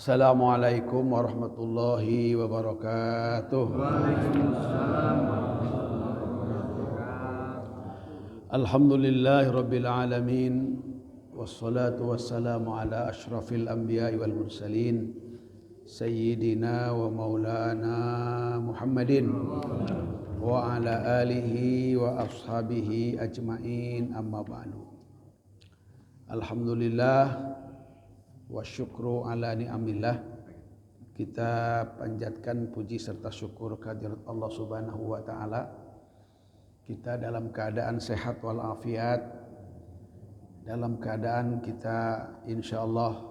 Assalamualaikum warahmatullahi wabarakatuh. Alhamdulillahi rabbil alamin. Wassalatu wassalamu ala ashrafil anbiya'i wal mursalin Sayyidina wa maulana Muhammadin wa ala alihi wa ashabihi ajma'in, amma ba'du. Alhamdulillah wa syukru ala ni'amillah. Kita panjatkan puji serta syukur kehadirat Allah Subhanahu wa taala. Kita dalam keadaan sehat walafiat, dalam keadaan kita insyaallah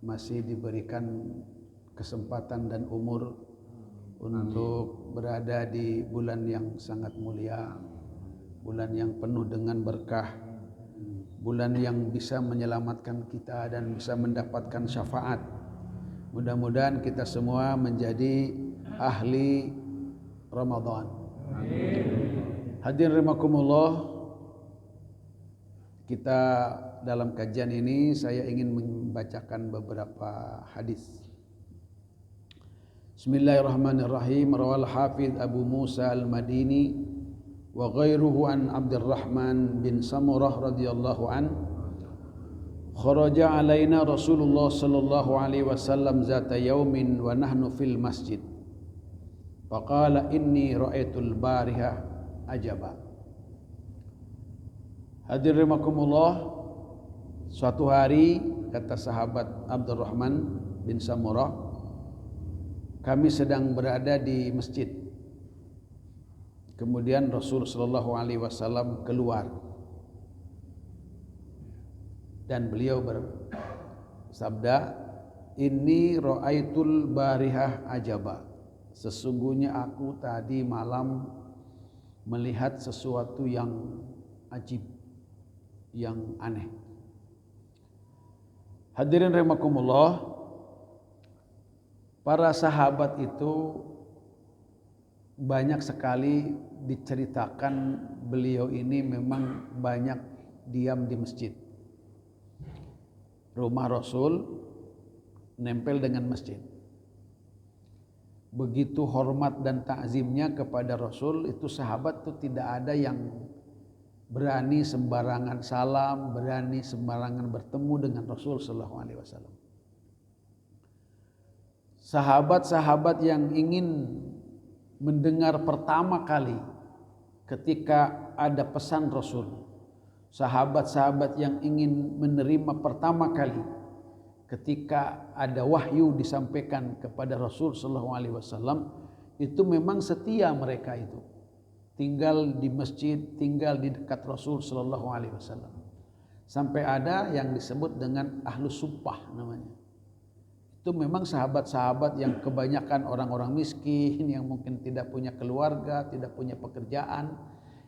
masih diberikan kesempatan dan umur untuk berada di bulan yang sangat mulia, bulan yang penuh dengan berkah, bulan yang bisa menyelamatkan kita dan bisa mendapatkan syafaat. Mudah-mudahan kita semua menjadi ahli Ramadan. Hadirin rahimakumullah, kita dalam kajian ini saya ingin membacakan beberapa hadis. Bismillahirrahmanirrahim. Rawal Hafidz Abu Musa Al-Madini wa ghairuhu an Abdurrahman bin Samurah radhiyallahu an kharaja alaina Rasulullah sallallahu alaihi wasallam zata yaumin wa nahnu fil masjid faqala inni ra'aitul bariha ajaba. Hadirin rahimakumullah, suatu hari kata sahabat Abdurrahman bin Samurah, kami sedang berada di masjid. Kemudian Rasul sallallahu alaihi wasallam keluar dan beliau bersabda, "Inni ra'aitul barihah ajaba." Sesungguhnya aku tadi malam melihat sesuatu yang ajib, yang aneh. Hadirin rahimakumullah, para sahabat itu banyak sekali diceritakan beliau ini memang banyak diam di masjid. Rumah Rasul nempel dengan masjid. Begitu hormat dan takzimnya kepada Rasul, itu sahabat itu tidak ada yang berani sembarangan salam, berani sembarangan bertemu dengan Rasul sallallahu alaihi wasallam. Sahabat-sahabat yang ingin mendengar pertama kali ketika ada pesan Rasul, sahabat-sahabat yang ingin menerima pertama kali ketika ada wahyu disampaikan kepada Rasul sallallahu alaihi wasallam, itu memang setia mereka itu. Tinggal di masjid, tinggal di dekat Rasul sallallahu alaihi wasallam. Sampai ada yang disebut dengan ahlus suffah namanya. Itu memang sahabat-sahabat yang kebanyakan orang-orang miskin yang mungkin tidak punya keluarga, tidak punya pekerjaan,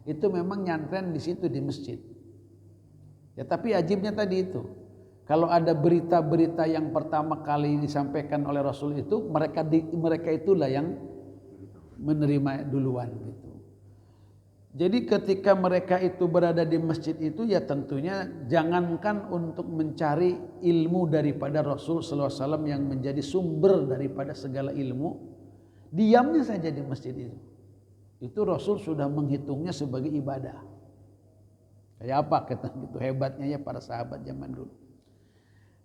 itu memang nyantren di situ di masjid. Ya, tapi ajibnya tadi itu, kalau ada berita-berita yang pertama kali disampaikan oleh Rasul itu, mereka itulah yang menerima duluan gitu. Jadi ketika mereka itu berada di masjid itu, ya tentunya jangankan untuk mencari ilmu daripada Rasul sallallahu alaihi wasallam yang menjadi sumber daripada segala ilmu, diamnya saja di masjid itu Rasul sudah menghitungnya sebagai ibadah. Kayak apa kata gitu hebatnya ya para sahabat zaman dulu.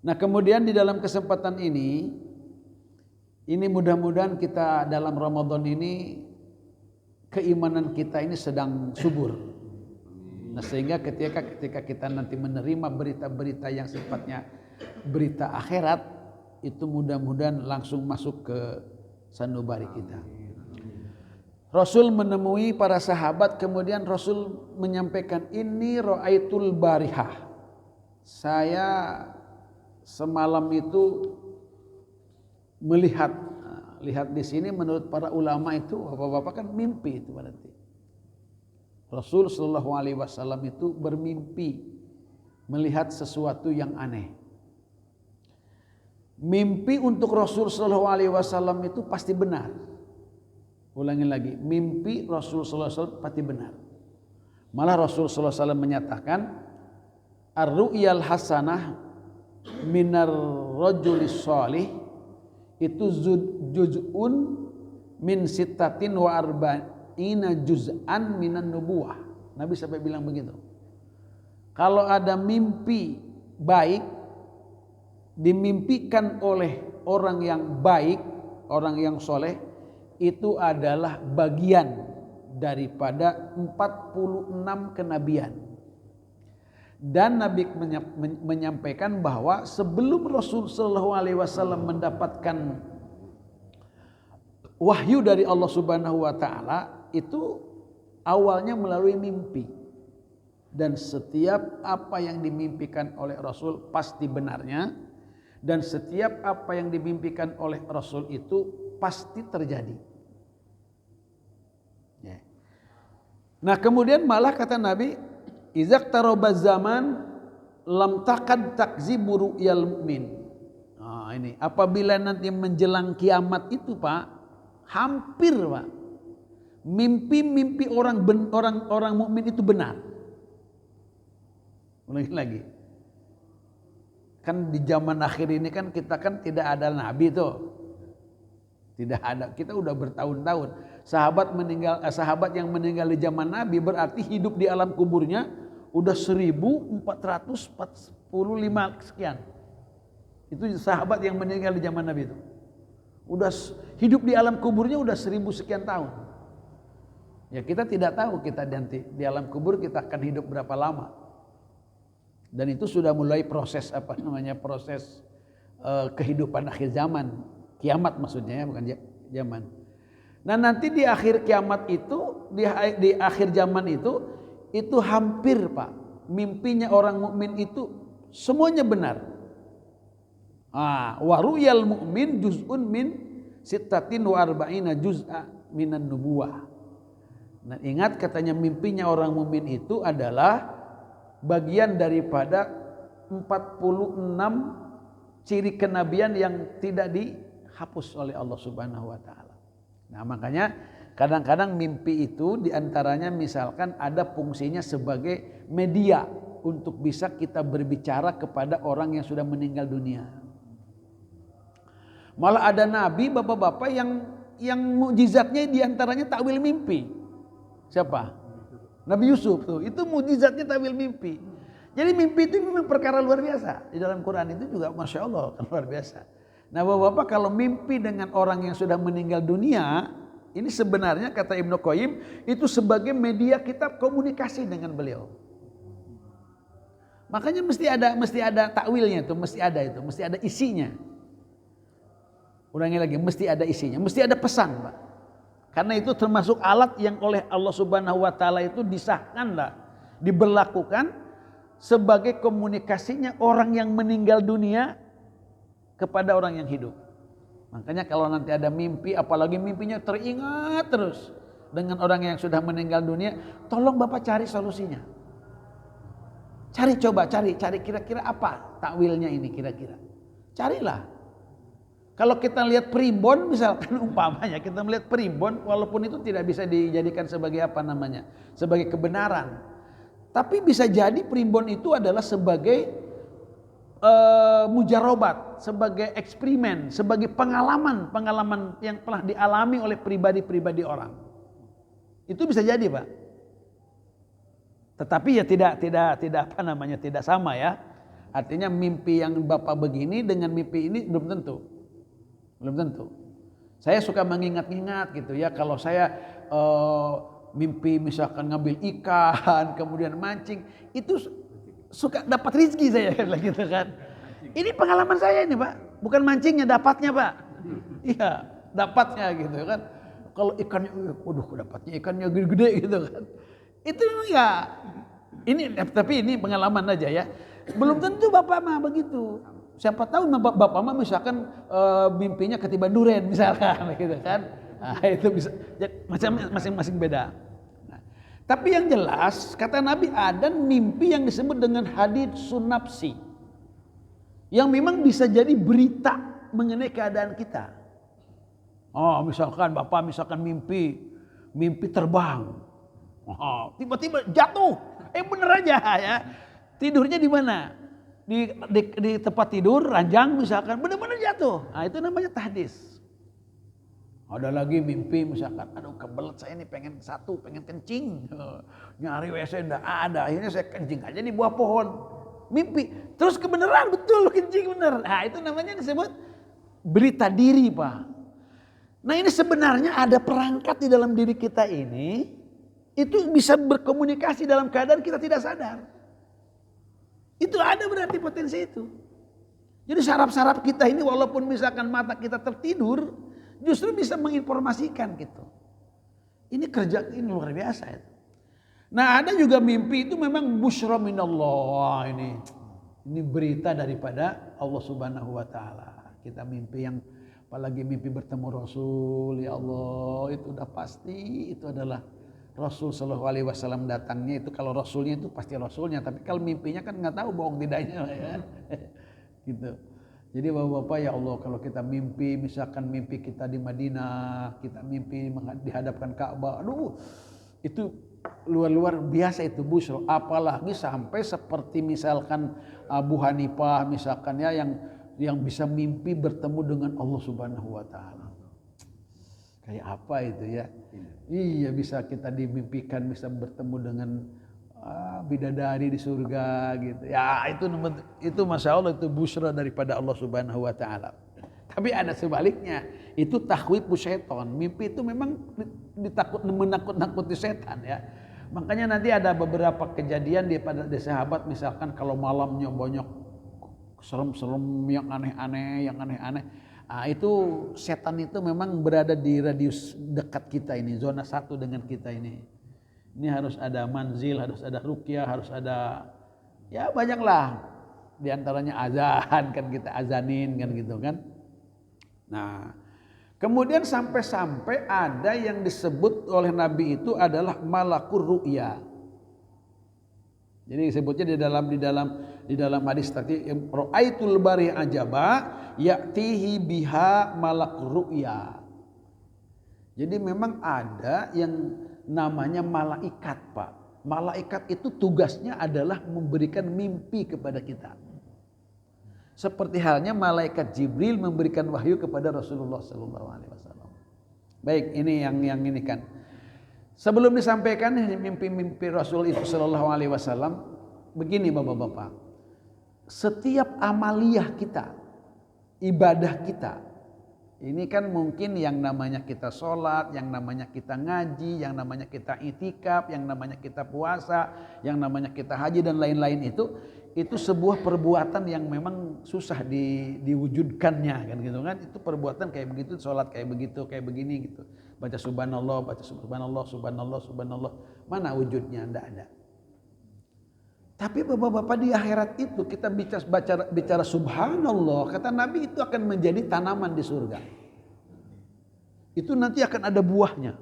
Nah, kemudian di dalam kesempatan ini mudah-mudahan kita dalam Ramadan ini keimanan kita ini sedang subur. Nah, sehingga ketika kita nanti menerima berita-berita yang sifatnya berita akhirat, itu mudah-mudahan langsung masuk ke sanubari kita. Rasul menemui para sahabat, kemudian Rasul menyampaikan, "Inni ra'aitul barihah." Saya semalam itu melihat. Lihat di sini menurut para ulama itu bapak-bapak kan mimpi itu berarti. Rasul sallallahu alaihi wasallam itu bermimpi melihat sesuatu yang aneh. Mimpi untuk Rasul sallallahu alaihi wasallam itu pasti benar. Ulangi lagi, mimpi Rasul sallallahu alaihi wasallam pasti benar. Malah Rasul sallallahu alaihi wasallam menyatakan, ar-ru'yal hasanah minar rajulis sholih itu juz'un min sittatin wa arba'ina juz'an minan nubuwah. Nabi sampai bilang begitu. Kalau ada mimpi baik dimimpikan oleh orang yang baik, orang yang soleh, itu adalah bagian daripada 46 kenabian. Dan Nabi menyampaikan bahwa sebelum Rasul sallallahu alaihi wasallam mendapatkan wahyu dari Allah Subhanahu wa taala, itu awalnya melalui mimpi. Dan setiap apa yang dimimpikan oleh Rasul pasti benarnya, dan setiap apa yang dimimpikan oleh Rasul itu pasti terjadi. Nah, kemudian malah kata Nabi, izak tarobaz zaman lam takad takzibu ru'yal mu'min. Nah, ini apabila nanti menjelang kiamat itu Pak, hampir Pak, mimpi-mimpi orang mukmin itu benar. Ulangi lagi. Kan di zaman akhir ini kan kita kan tidak ada nabi tuh. Tidak ada. Kita udah bertahun-tahun. Sahabat yang meninggal di zaman Nabi berarti hidup di alam kuburnya udah 1445 sekian. Itu sahabat yang meninggal di zaman Nabi itu. Udah hidup di alam kuburnya udah 1000 sekian tahun. Ya kita tidak tahu kita nanti di alam kubur kita akan hidup berapa lama. Dan itu sudah mulai proses proses kehidupan akhir zaman, kiamat maksudnya ya, bukan zaman. Nah nanti di akhir kiamat itu, di akhir zaman itu hampir Pak, mimpinya orang mukmin itu semuanya benar. Wa ru'yal mu'min juz'un min sittatin wa arba'ina juz'a minan nubuwah. Nah ingat katanya mimpinya orang mukmin itu adalah bagian daripada 46 ciri kenabian yang tidak dihapus oleh Allah Subhanahu wa taala. Nah, makanya kadang-kadang mimpi itu diantaranya misalkan ada fungsinya sebagai media untuk bisa kita berbicara kepada orang yang sudah meninggal dunia. Malah ada nabi bapak-bapak yang mukjizatnya diantaranya takwil mimpi. Siapa? Nabi Yusuf tuh, itu mukjizatnya takwil mimpi. Jadi mimpi itu memang perkara luar biasa. Di dalam Quran itu juga Masya Allah luar biasa. Nah bapak-bapak kalau mimpi dengan orang yang sudah meninggal dunia, ini sebenarnya kata Ibnu Qayyim itu sebagai media kita komunikasi dengan beliau. Makanya mesti ada takwilnya itu, mesti ada isinya. Ulangi lagi, mesti ada isinya, mesti ada pesan Pak. Karena itu termasuk alat yang oleh Allah Subhanahu wa taala itu disahkanlah, diberlakukan sebagai komunikasinya orang yang meninggal dunia kepada orang yang hidup. Makanya kalau nanti ada mimpi, apalagi mimpinya teringat terus dengan orang yang sudah meninggal dunia, tolong Bapak cari solusinya. Cari kira-kira apa takwilnya ini kira-kira. Carilah. Kalau kita lihat primbon misalkan umpamanya kita melihat primbon walaupun itu tidak bisa dijadikan sebagai sebagai kebenaran. Tapi bisa jadi primbon itu adalah sebagai mujarobat, sebagai eksperimen, sebagai pengalaman yang telah dialami oleh pribadi-pribadi orang. Itu bisa jadi Pak. Tetapi ya tidak sama ya. Artinya mimpi yang Bapak begini dengan mimpi ini belum tentu. Saya suka mengingat-ingat gitu ya, kalau saya mimpi misalkan ngambil ikan kemudian mancing, itu suka dapat rezeki saya gitu kan. Ini pengalaman saya ini Pak, bukan mancingnya, dapatnya Pak. Iya, dapatnya gitu kan. Kalau ikannya, waduh dapatnya ikannya gede-gede gitu kan. Itu ya, tapi ini pengalaman aja ya. Belum tentu Bapak mah begitu. Siapa tahu Bapak mah misalkan mimpinya ketiban duren misalkan gitu kan. Nah, itu bisa masing-masing beda. Nah, tapi yang jelas kata Nabi ada mimpi yang disebut dengan haditsun nafsi. Yang memang bisa jadi berita mengenai keadaan kita. Oh, misalkan Bapak mimpi terbang. Oh, tiba-tiba jatuh. Bener aja ya. Tidurnya di mana? di tempat tidur, ranjang misalkan, benar-benar jatuh. Nah, itu namanya tahdis. Ada lagi mimpi misalkan, aduh kebelet saya ini pengen kencing. Nyari WC enggak ada, akhirnya saya kencing aja di bawah pohon. Mimpi, terus kebenaran betul kencing bener. Nah, itu namanya disebut berita diri, Pak. Nah, ini sebenarnya ada perangkat di dalam diri kita ini, itu bisa berkomunikasi dalam keadaan kita tidak sadar. Itu ada berarti potensi itu. Jadi saraf-saraf kita ini walaupun misalkan mata kita tertidur, justru bisa menginformasikan gitu. Ini kerja ini luar biasa itu. Nah, ada juga mimpi itu memang busyra minallah ini. Ini berita daripada Allah Subhanahu wa taala. Kita mimpi yang apalagi mimpi bertemu Rasul, ya Allah, itu udah pasti itu adalah Rasul Shallallahu Alaihi Wasallam datangnya. Itu kalau Rasulnya itu pasti Rasulnya, tapi kalau mimpinya kan nggak tahu bohong tidaknya, ya. Gitu. Jadi bapak-bapak, ya Allah, kalau kita mimpi, misalkan mimpi kita di Madinah, kita mimpi dihadapkan Ka'bah, aduh, itu luar biasa itu busyra. Apalagi sampai seperti misalkan Abu Hanifah misalkan ya yang bisa mimpi bertemu dengan Allah Subhanahu wa taala. Kayak apa itu ya? Iya, bisa kita dimimpikan bisa bertemu dengan bidadari di surga gitu. Ya, itu Masya Allah, itu busyra daripada Allah Subhanahu wa taala. Tapi ada sebaliknya, itu takhwifu syaitan. Mimpi itu memang menakut-nakuti setan ya. Makanya nanti ada beberapa kejadian di sahabat, misalkan kalau malamnya banyak serem-serem yang aneh-aneh. Nah, itu setan itu memang berada di radius dekat kita ini, zona satu dengan kita ini. Ini harus ada manzil, harus ada ruqyah, harus ada ya banyaklah. Di antaranya azan, kan kita azanin kan gitu kan. Nah, kemudian sampai-sampai ada yang disebut oleh Nabi itu adalah malakur ru'ya. Jadi disebutnya di dalam hadis tadi, ra'aitul bari ajaba ya'tihi biha malakur ru'ya. Jadi memang ada yang namanya malaikat, Pak. Malaikat itu tugasnya adalah memberikan mimpi kepada kita. Seperti halnya malaikat Jibril memberikan wahyu kepada Rasulullah SAW. Baik, ini yang ini kan. Sebelum disampaikan mimpi-mimpi Rasul itu Sallallahu Alaihi Wasallam, begini bapak-bapak. Setiap amaliyah kita, ibadah kita, ini kan mungkin yang namanya kita sholat, yang namanya kita ngaji, yang namanya kita itikaf, yang namanya kita puasa, yang namanya kita haji dan lain-lain itu sebuah perbuatan yang memang susah diwujudkannya kan gitu kan. Itu perbuatan kayak begitu, sholat kayak begitu, kayak begini gitu. Baca subhanallah, subhanallah. Mana wujudnya? Enggak ada. Tapi bapak-bapak, di akhirat itu kita bicara subhanallah, kata Nabi, itu akan menjadi tanaman di surga. Itu nanti akan ada buahnya.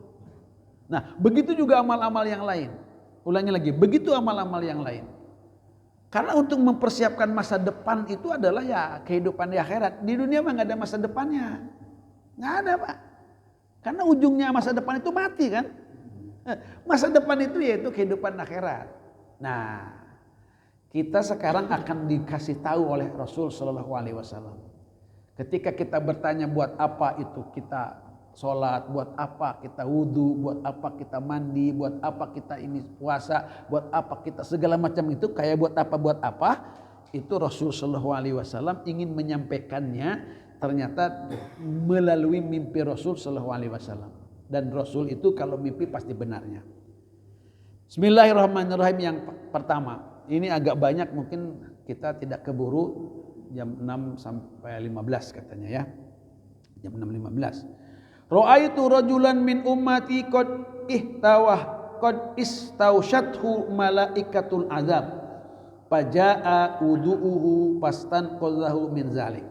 Nah, begitu juga amal-amal yang lain. Ulangi lagi, begitu amal-amal yang lain. Karena untuk mempersiapkan masa depan itu adalah ya kehidupan di akhirat. Di dunia mah nggak ada masa depannya. Nggak ada, Pak. Karena ujungnya masa depan itu mati kan. Masa depan itu yaitu kehidupan akhirat. Nah, kita sekarang akan dikasih tahu oleh Rasul Shallallahu Alaihi Wasallam. Ketika kita bertanya buat apa itu kita sholat, buat apa kita wudhu, buat apa kita mandi, buat apa kita ini puasa, buat apa kita segala macam itu, kayak buat apa, itu Rasul Shallallahu Alaihi Wasallam ingin menyampaikannya ternyata melalui mimpi Rasul Shallallahu Alaihi Wasallam. Dan Rasul itu kalau mimpi pasti benarnya. Bismillahirrahmanirrahim. Yang pertama, ini agak banyak mungkin kita tidak keburu, jam 6 sampai 15 katanya ya. Jam 6.15. Ra'aitu rajulan min ummati qad istawshathu malaikatul azab. Faja'a wudu'uhu fastanqadhahu min zalik.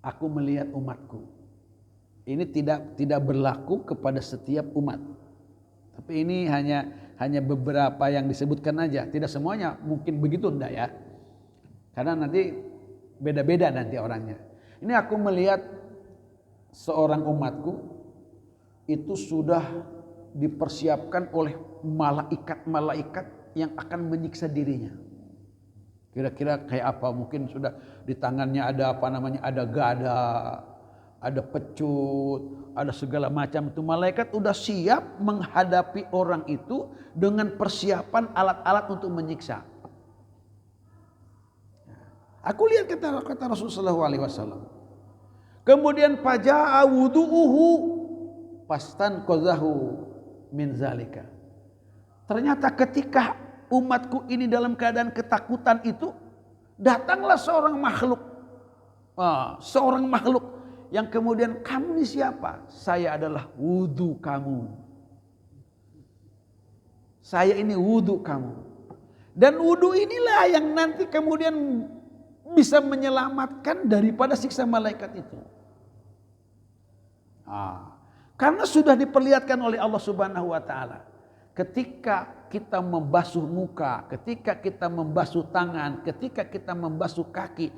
Aku melihat umatku. Ini tidak berlaku kepada setiap umat. Tapi ini hanya beberapa yang disebutkan aja. Tidak semuanya mungkin begitu, enggak ya. Karena nanti beda-beda nanti orangnya. Ini aku melihat seorang umatku itu sudah dipersiapkan oleh malaikat-malaikat yang akan menyiksa dirinya. Kira-kira kayak apa? Mungkin sudah di tangannya ada apa namanya, ada gada, ada pecut, ada segala macam. Itu malaikat udah siap menghadapi orang itu dengan persiapan alat-alat untuk menyiksa. Aku lihat kata Rasulullah SAW. Kemudian faja'a wudu'uhu pastan qazahu min zalika. Ternyata ketika umatku ini dalam keadaan ketakutan itu, datanglah seorang makhluk. Seorang makhluk yang kemudian, kamu ini siapa? Saya adalah wudu kamu. Saya ini wudu kamu. Dan wudu inilah yang nanti kemudian bisa menyelamatkan daripada siksa malaikat itu. Karena sudah diperlihatkan oleh Allah Subhanahu wa taala. Ketika kita membasuh muka, ketika kita membasuh tangan, ketika kita membasuh kaki,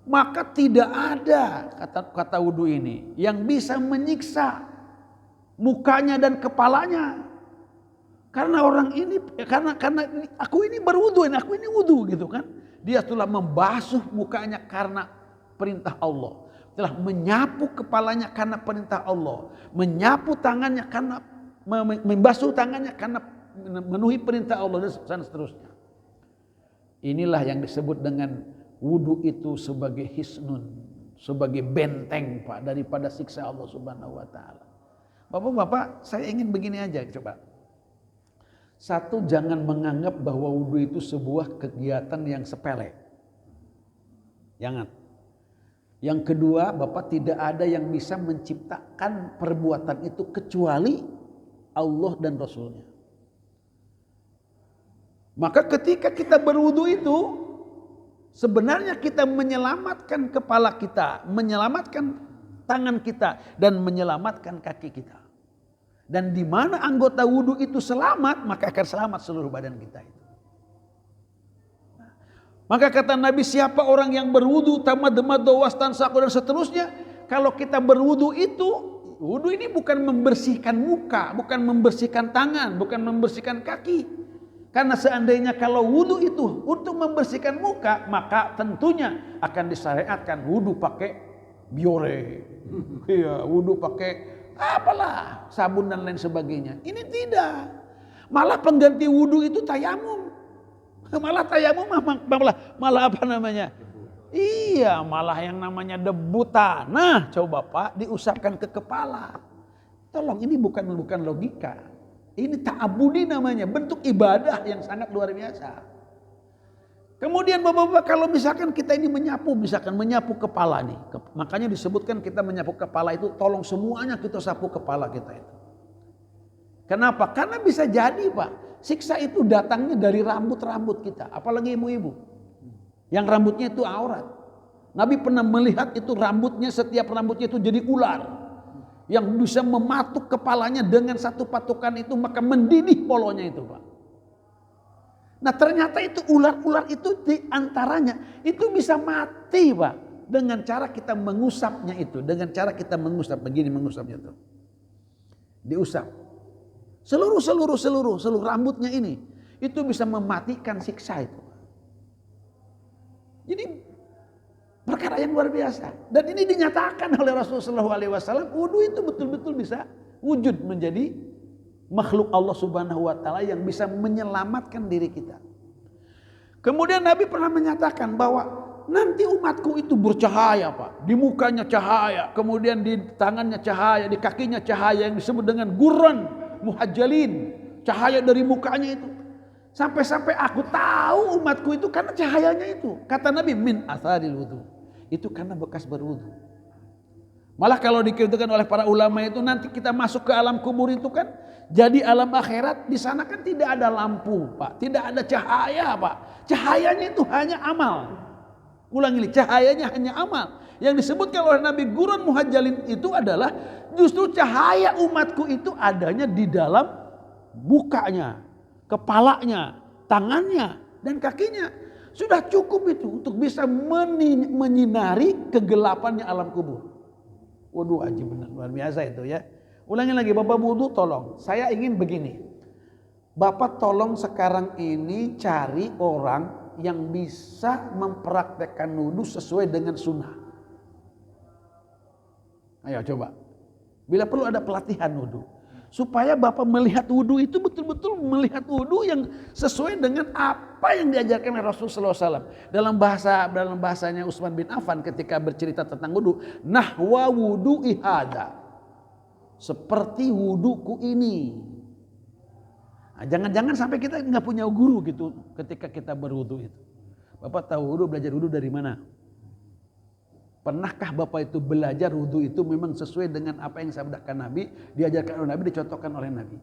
maka tidak ada kata wudu ini yang bisa menyiksa mukanya dan kepalanya. Karena orang ini, karena aku ini berwudu, aku ini wudu gitu kan. Dia telah membasuh mukanya karena perintah Allah, telah menyapu kepalanya karena perintah Allah, menyapu tangannya karena membasuh tangannya karena memenuhi perintah Allah dan seterusnya. Inilah yang disebut dengan wudu itu sebagai hisnun, sebagai benteng Pak daripada siksa Allah Subhanahu wa taala. Bapak-bapak, saya ingin begini aja coba. Satu, jangan menganggap bahwa wudu itu sebuah kegiatan yang sepele. Jangan. Yang kedua, Bapak, tidak ada yang bisa menciptakan perbuatan itu kecuali Allah dan Rasulnya. Maka ketika kita berwudu itu, sebenarnya kita menyelamatkan kepala kita, menyelamatkan tangan kita, dan menyelamatkan kaki kita. Dan di mana anggota wudu itu selamat, maka akan selamat seluruh badan kita itu. Maka kata Nabi, siapa orang yang berwudu tamadmad wastansaku dan seterusnya, kalau kita berwudu itu, wudu ini bukan membersihkan muka, bukan membersihkan tangan, bukan membersihkan kaki. Karena seandainya kalau wudu itu untuk membersihkan muka, maka tentunya akan disyariatkan wudu pakai biore. Iya, wudu pakai apalah, sabun dan lain sebagainya. Ini tidak. Malah pengganti wudu itu tayamum. Malah tayamum malah apa namanya? Iya, malah yang namanya debu tanah coba Pak diusapkan ke kepala. Tolong, ini bukan logika. Ini ta'abudi namanya, bentuk ibadah yang sangat luar biasa. Kemudian Bapak-bapak, kalau misalkan kita ini menyapu kepala nih. Makanya disebutkan kita menyapu kepala itu, tolong semuanya kita sapu kepala kita itu. Kenapa? Karena bisa jadi Pak, siksa itu datangnya dari rambut-rambut kita. Apalagi ibu-ibu yang rambutnya itu aurat. Nabi pernah melihat itu rambutnya, setiap rambutnya itu jadi ular yang bisa mematuk kepalanya dengan satu patukan itu, maka mendidih polonya itu Pak. Nah ternyata itu ular-ular itu diantaranya itu bisa mati Pak, dengan cara kita mengusapnya itu, dengan cara kita mengusap begini, mengusapnya itu, diusap seluruh rambutnya ini, itu bisa mematikan siksa itu. Jadi perkara yang luar biasa. Dan ini dinyatakan oleh Rasulullah SAW, wudu itu betul-betul bisa wujud menjadi makhluk Allah Subhanahu wa taala yang bisa menyelamatkan diri kita. Kemudian Nabi pernah menyatakan bahwa nanti umatku itu bercahaya Pak. Di mukanya cahaya, kemudian di tangannya cahaya, di kakinya cahaya yang disebut dengan gurran muhajjalin. Cahaya dari mukanya itu. Sampai-sampai aku tahu umatku itu karena cahayanya itu. Kata Nabi, min atharil wudu. Itu karena bekas berwudu. Malah kalau dikatakan oleh para ulama itu, nanti kita masuk ke alam kubur itu kan, jadi alam akhirat, di sana kan tidak ada lampu Pak, tidak ada cahaya Pak. Cahayanya itu hanya amal. Ulang ini, cahayanya hanya amal. Yang disebutkan oleh Nabi gurun muhajjalin itu adalah justru cahaya umatku itu adanya di dalam mukanya, kepalanya, tangannya, dan kakinya. Sudah cukup itu untuk bisa menyinari kegelapannya alam kubur. Waduh, aji benar, luar biasa itu ya. Ulangi lagi, Bapak wudu tolong. Saya ingin begini. Bapak tolong sekarang ini cari orang yang bisa mempraktekkan wudu sesuai dengan sunnah. Ayo coba. Bila perlu ada pelatihan wudu. Supaya Bapak melihat wudu itu betul-betul melihat wudu yang sesuai dengan apa yang diajarkan oleh Rasulullah SAW. Dalam bahasanya Utsman bin Affan ketika bercerita tentang wudu. Nahwa wudu ihada. Seperti wuduku ini. Nah, jangan-jangan sampai kita nggak punya guru gitu ketika kita berwudu itu. Bapak tahu wudu, belajar wudu dari mana? Pernahkah Bapak itu belajar wudu itu memang sesuai dengan apa yang disabdakan Nabi, diajarkan oleh Nabi, dicontohkan oleh Nabi?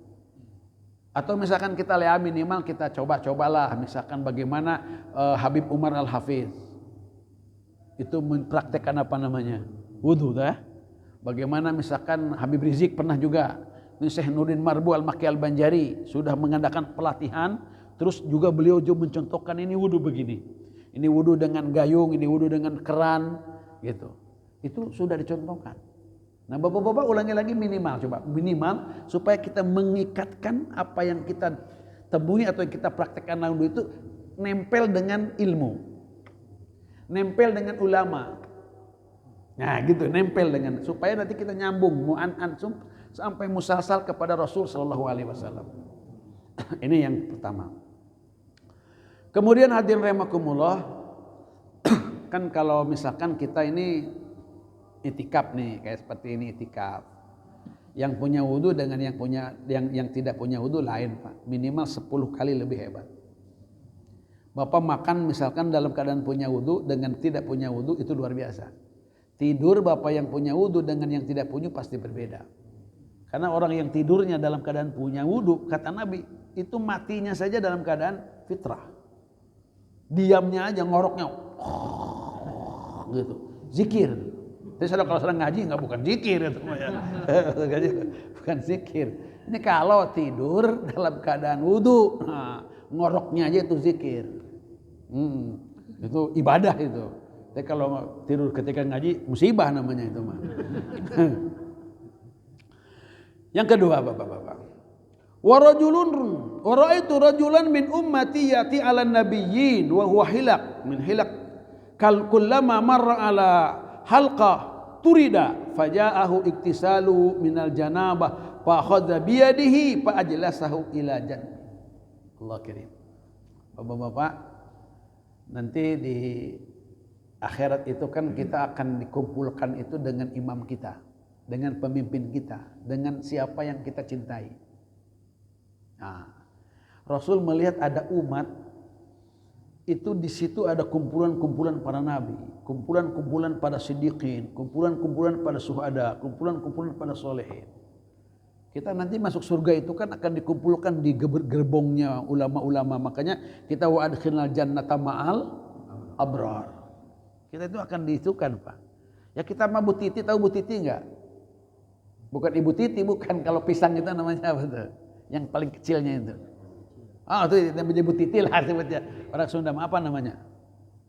Atau misalkan kita minimal kita coba-cobalah, misalkan bagaimana Habib Umar Al-Hafiz itu mempraktekkan apa namanya? Wudu, dah. Bagaimana misalkan Habib Rizik pernah juga, Syekh Nuruddin Marbu Al-Makki Al-Banjari sudah mengadakan pelatihan, terus juga beliau juga mencontohkan ini wudu begini. Ini wudu dengan gayung, ini wudu dengan keran, gitu. Itu sudah dicontohkan. Nah, Bapak-bapak ulangi lagi minimal supaya kita mengikatkan apa yang kita temui atau yang kita praktekkan wudu itu nempel dengan ilmu. Nempel dengan ulama. Nah, gitu, nempel dengan supaya nanti kita nyambung ansum sampai musalsal kepada Rasul sallallahu alaihi wasallam. Ini yang pertama. Kemudian hadirin rahimakumullah, kan kalau misalkan kita ini itikaf nih, kayak seperti ini itikaf. Yang punya wudu dengan yang tidak punya wudu lain, Pak. Minimal 10 kali lebih hebat. Bapak makan misalkan dalam keadaan punya wudu dengan tidak punya wudu itu luar biasa. Tidur Bapak yang punya wudu dengan yang tidak punya pasti berbeda. Karena orang yang tidurnya dalam keadaan punya wudu, kata Nabi, itu matinya saja dalam keadaan fitrah. Diamnya aja, ngoroknya gitu, zikir. Jadi kalau sedang ngaji bukan zikir itu, bukan zikir. Ini kalau tidur dalam keadaan wudu, ngoroknya aja itu zikir. Itu ibadah itu. Tapi kalau tidur ketika ngaji musibah namanya itu mah. Yang kedua, Bapak-bapak. Wa ra'aitu rajulan min ummati yati 'ala nabiyyin wa huwa hilaq min hilaq kullama marra 'ala halqa turida faja'ahu iktisalu minal janabah fa akhadha bi yadihi fa ajlasahu ila janbi. Allah kirim. Bapak-bapak, nanti di akhirat itu kan kita akan dikumpulkan itu dengan imam kita, dengan pemimpin kita, dengan siapa yang kita cintai. Nah, Rasul melihat ada umat itu di situ ada kumpulan-kumpulan para nabi, kumpulan-kumpulan para siddiqin, kumpulan-kumpulan para syuhada, kumpulan-kumpulan para solehin. Kita nanti masuk surga itu kan akan dikumpulkan di gerbongnya ulama-ulama. Makanya kita wa adkhilnal jannata ma'al abrar. Kita itu akan diitukan, Pak. Ya kita mah Bu Titi, tahu Bu Titi enggak? Bukan Ibu Titi, bukan. Kalau pisang itu namanya apa tuh? Yang paling kecilnya itu. Oh, itu namanya Bu Titi lah sebutnya. Orang Sunda apa namanya?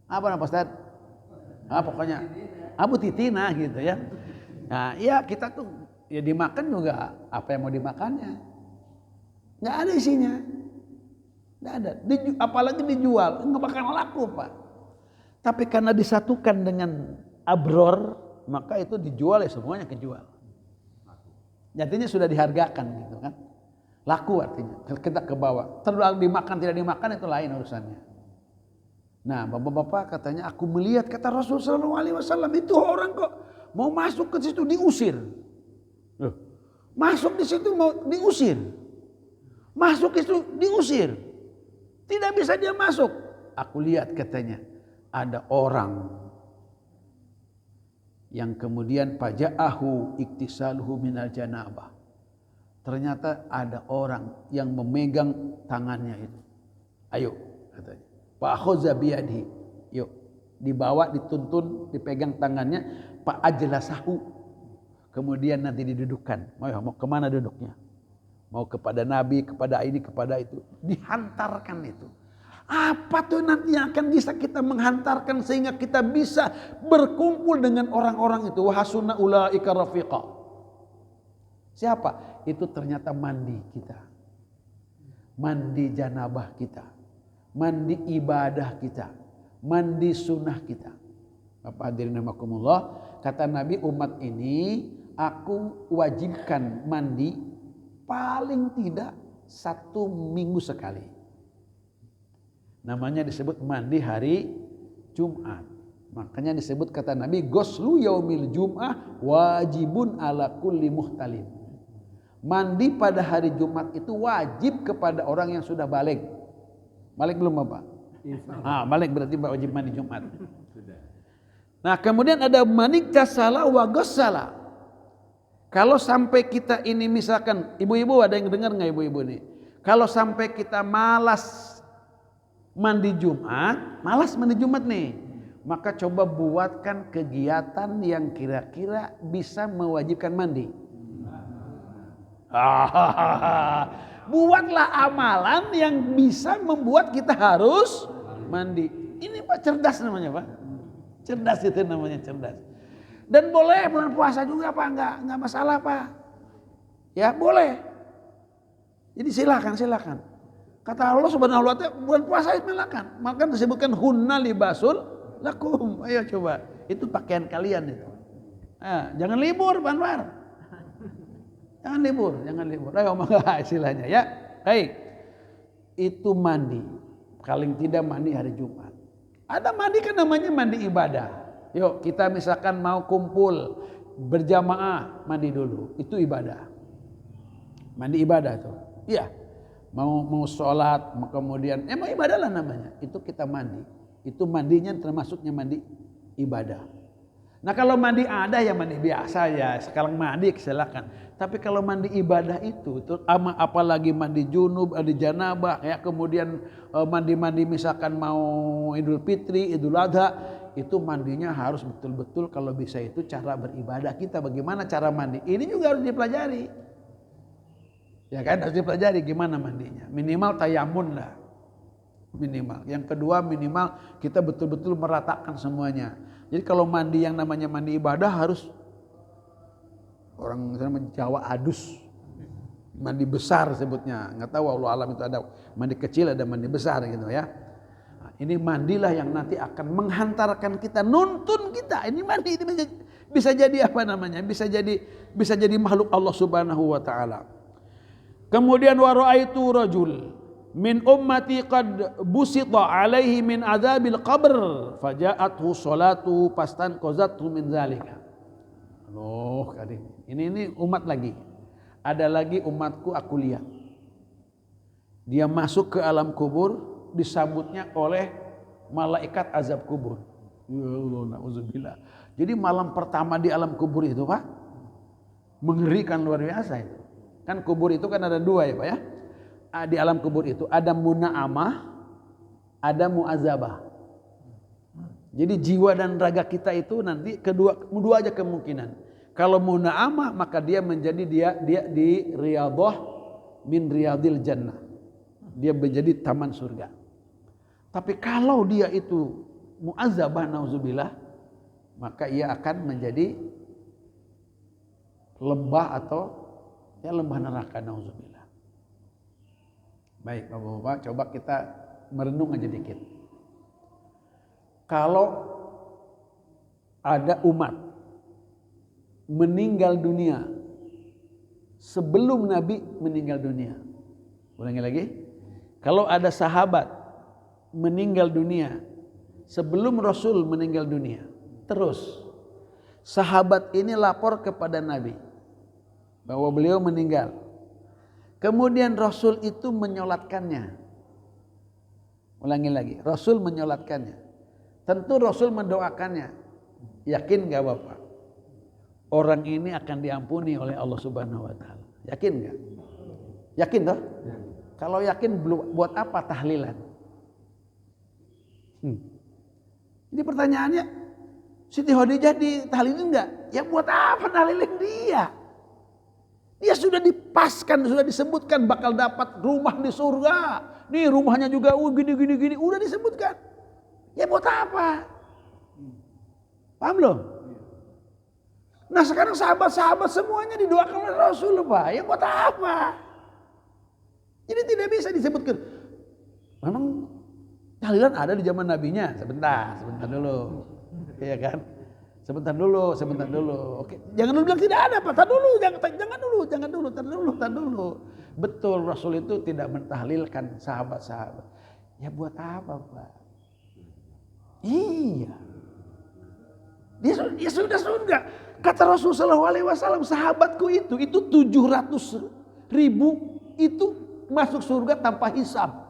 Apa nama Ustaz? Pokoknya Bu Titi nah gitu ya. Nah, ya kita tuh ya dimakan juga apa yang mau dimakannya. Enggak ada isinya. Enggak ada. Apalagi dijual, enggak bakal laku, Pak. Tapi karena disatukan dengan abror, maka itu dijual ya semuanya kejual. Artinya sudah dihargakan gitu kan. Laku artinya. Kita ke bawah. Terlalu dimakan tidak dimakan itu lain urusannya. Nah, Bapak-bapak katanya aku melihat kata Rasul sallallahu alaihi wasallam itu orang kok mau masuk ke situ diusir. Loh, masuk di situ mau diusir. Masuk ke situ diusir. Tidak bisa dia masuk. Aku lihat katanya ada orang yang kemudian faja'ahu iktisaluhu minal janabah. Ternyata ada orang yang memegang tangannya itu. Ayo katanya. Fa akhadha biyadihi. Yuk, dibawa, dituntun, dipegang tangannya, fa ajlasahu. Kemudian nanti didudukkan. Mau kemana duduknya? Mau kepada Nabi, kepada ini, kepada itu. Dihantarkan itu. Apa tuh nanti yang akan bisa kita menghantarkan sehingga kita bisa berkumpul dengan orang-orang itu. Wa hasuna ulaika rafiqa. Siapa? Itu ternyata mandi kita. Mandi janabah kita. mandi ibadah kita, mandi sunnah kita. Bapak hadirin rahimakumullah, kata Nabi, umat ini aku wajibkan mandi paling tidak 1 minggu sekali. Namanya disebut mandi hari Jumat. Makanya disebut kata Nabi, ghuslu yaumil jum'ah wajibun ala kulli muhtalim. Mandi pada hari Jumat itu wajib kepada orang yang sudah balik. Balik belum Bapak? Balik berarti wajib mandi Jumat. Nah kemudian ada maniktasala wa ghassala. Kalau sampai kita ini misalkan, ibu-ibu ada yang dengar nggak ibu-ibu nih? Kalau sampai kita malas mandi Jumat nih, maka coba buatkan kegiatan yang kira-kira bisa mewajibkan mandi. Buatlah amalan yang bisa membuat kita harus mandi. Ini Pak cerdas namanya Pak. Cerdas itu namanya cerdas. Dan boleh bulan puasa juga Pak, enggak masalah Pak. Ya boleh. Jadi silakan. Kata Allah Subhanahu wa taala bulan puasa silakan. Maka disebutkan hunna libasul lakum. Ayo coba. Itu pakaian kalian itu. Jangan libur Pak Anwar. Jangan libur. Ayo maka istilahnya ya. Baik. Itu mandi. Paling tidak mandi hari Jumat. Ada mandi kan namanya mandi ibadah. Yuk kita misalkan mau kumpul berjamaah, mandi dulu. Itu ibadah. Mandi ibadah tuh. Iya. Mau sholat, kemudian emang ibadah lah namanya. Itu kita mandi. Itu mandinya termasuknya mandi ibadah. Nah kalau mandi ada ya mandi biasa ya. Sekarang mandi silakan. Tapi kalau mandi ibadah itu apalagi mandi junub, mandi janabah, ya kemudian mandi misalkan mau Idul Fitri, Idul Adha, itu mandinya harus betul-betul kalau bisa itu cara beribadah kita. Bagaimana cara mandi? Ini juga harus dipelajari. Ya kan harus dipelajari gimana mandinya. Minimal tayamun lah. Minimal. Yang kedua minimal kita betul-betul meratakan semuanya. Jadi kalau mandi yang namanya mandi ibadah harus orang Jawa adus. Mandi besar sebutnya. Enggak tahu Allah alam itu ada mandi kecil ada mandi besar gitu ya. Nah, ini mandilah yang nanti akan menghantarkan kita, nuntun kita. Ini mandi ini bisa jadi apa namanya? Bisa jadi makhluk Allah Subhanahu wa taala. Kemudian wa raaitu rajul min ummati qad busita alaihi min adzabil qabr faja'athu salatu pastan qazathu min zalika. Loh, ini umat lagi. Ada lagi umatku aku lihat. Dia masuk ke alam kubur disambutnya oleh malaikat azab kubur. Ya Allah, nauzubillah. Jadi malam pertama di alam kubur itu, Pak, mengerikan luar biasa itu. Kan kubur itu kan ada 2 ya Pak ya. Di alam kubur itu ada muna'amah, ada mu'azabah. Jadi jiwa dan raga kita itu nanti dua aja kemungkinan. Kalau muna'amah maka dia menjadi dia di riyadhah min riyadil jannah. Dia menjadi taman surga. Tapi kalau dia itu mu'azabah nauzubillah, maka ia akan menjadi lembah atau ya lembah neraka nauzubillah. Baik Bapak-bapak, coba kita merenung aja dikit. Kalau ada umat meninggal dunia sebelum Nabi meninggal dunia. Ulangi lagi. Kalau ada sahabat meninggal dunia sebelum Rasul meninggal dunia. Terus sahabat ini lapor kepada Nabi bahwa beliau meninggal. Kemudian Rasul itu menyolatkannya. Ulangi lagi, Rasul menyolatkannya. Tentu Rasul mendoakannya. Yakin gak Bapak? Orang ini akan diampuni oleh Allah Subhanahu wa taala. Yakin gak? Yakin toh? Kalau yakin buat apa tahlilan? Jadi pertanyaannya, Siti Khadijah ditahlilin enggak? Ya buat apa tahlilin dia? Dia sudah dipaskan, sudah disebutkan bakal dapat rumah di surga. Nih rumahnya juga gini, udah disebutkan. Ya buat apa? Paham belum? Nah sekarang sahabat-sahabat semuanya didoakan oleh Rasul Pak. Ya buat apa? Jadi tidak bisa disebutkan. Memang Tahlilan ada di zaman nabinya. Sebentar dulu. Iya kan? Sebentar dulu. Oke, jangan dulu bilang tidak ada, Pak. Tar dulu. Betul, Rasul itu tidak mentahlilkan sahabat-sahabat. Ya buat apa, Pak? Iya. Dia sudah. Kata Rasul sallallahu alaihi wasallam, sahabatku itu 700.000 itu masuk surga tanpa hisab.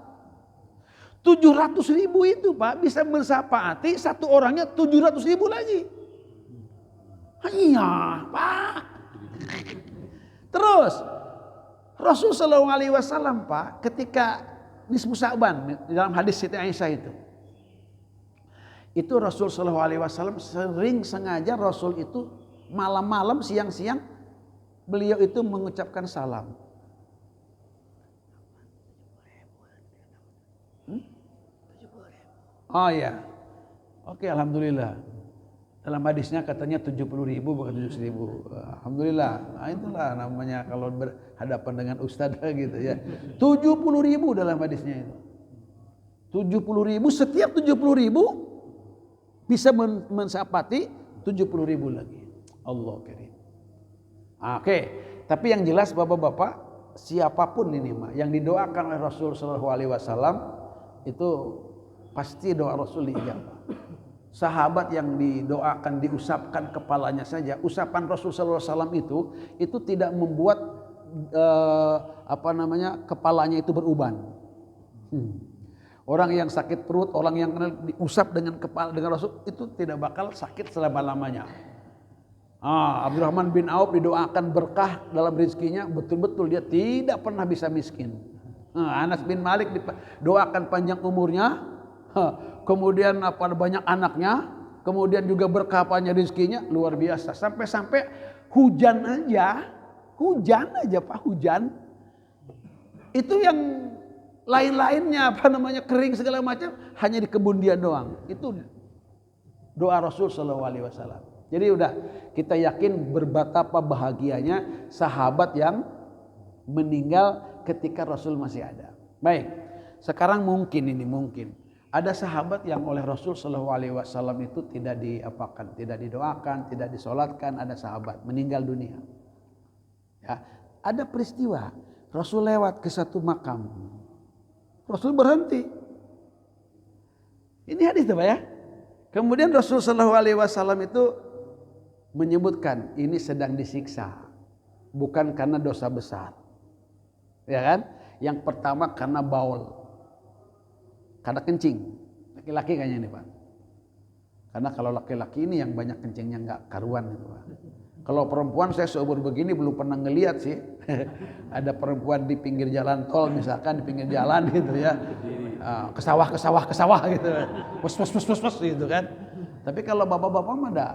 700.000 itu, Pak, bisa mensafaati satu orangnya 700.000 lagi. Iya, Pak. Terus Rasul sallallahu alaihi wasallam, Pak, ketika nisfu Sya'ban dalam hadis Siti Aisyah itu Rasul sallallahu alaihi wasallam sering sengaja Rasul itu malam-malam, siang-siang beliau itu mengucapkan salam. Oh ya, oke, alhamdulillah. Dalam hadisnya katanya 70.000 bukan 700.000. Alhamdulillah. Nah itulah namanya kalau berhadapan dengan ustadz gitu ya. 70.000 dalam hadisnya itu. 70.000, setiap 70.000 bisa mensapati 70.000 lagi. Allah karim. Oke, tapi yang jelas bapak-bapak, siapapun ini mah yang didoakan oleh Rasul sallallahu alaihi wasallam itu pasti doa Rasul diijabah. Sahabat yang didoakan diusapkan kepalanya saja, usapan Rasul sallallahu alaihi wasallam itu tidak membuat kepalanya itu beruban. Orang yang sakit perut, orang yang diusap dengan kepala dengan Rasul itu tidak bakal sakit selama-lamanya. Abdurrahman bin Auf didoakan berkah dalam rezekinya, betul-betul dia tidak pernah bisa miskin. Anas bin Malik didoakan panjang umurnya, kemudian banyak anaknya, kemudian juga berkah panjang rezekinya, luar biasa. Sampai-sampai hujan aja Pak, hujan. Itu yang lain-lainnya kering segala macam, hanya di kebun dia doang. Itu doa Rasul sallallahu alaihi wasallam. Jadi udah kita yakin betapa bahagianya sahabat yang meninggal ketika Rasul masih ada. Baik, sekarang mungkin ada sahabat yang oleh Rasul sallallahu alaihi wasallam itu tidak diapakan, tidak didoakan, tidak disolatkan. Ada sahabat meninggal dunia. Ya, ada peristiwa Rasul lewat ke satu makam, Rasul berhenti. Ini hadis Pak ya. Kemudian Rasul sallallahu alaihi wasallam itu menyebutkan ini sedang disiksa, bukan karena dosa besar, ya kan? Yang pertama karena baul, karena kencing, laki-laki kayaknya nih Pak. Karena kalau laki-laki ini yang banyak kencingnya nggak karuan gitu Pak. Kalau perempuan saya seumur begini belum pernah ngelihat sih, ada perempuan di pinggir jalan tol misalkan di pinggir jalan gitu ya, ke sawah gitu, pus gitu kan. Tapi kalau bapak-bapak mah ada.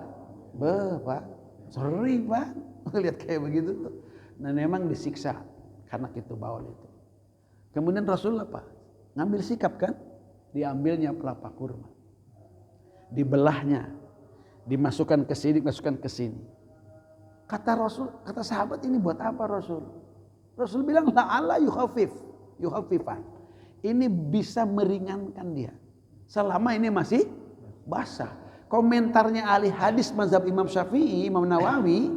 Pak, sorry Pak, lihat kayak begitu tuh. Nah memang disiksa karena itu baul itu. Kemudian Rasul apa? Ngambil sikap kan? Diambilnya pelapa kurma, dibelahnya, dimasukkan ke sini, dimasukkan ke sini. Kata Rasul, kata sahabat, ini buat apa Rasul? Rasul bilang la'alla yukhafifan. Ini bisa meringankan dia selama ini masih basah. Komentarnya ahli hadis mazhab Imam Syafi'i, Imam Nawawi,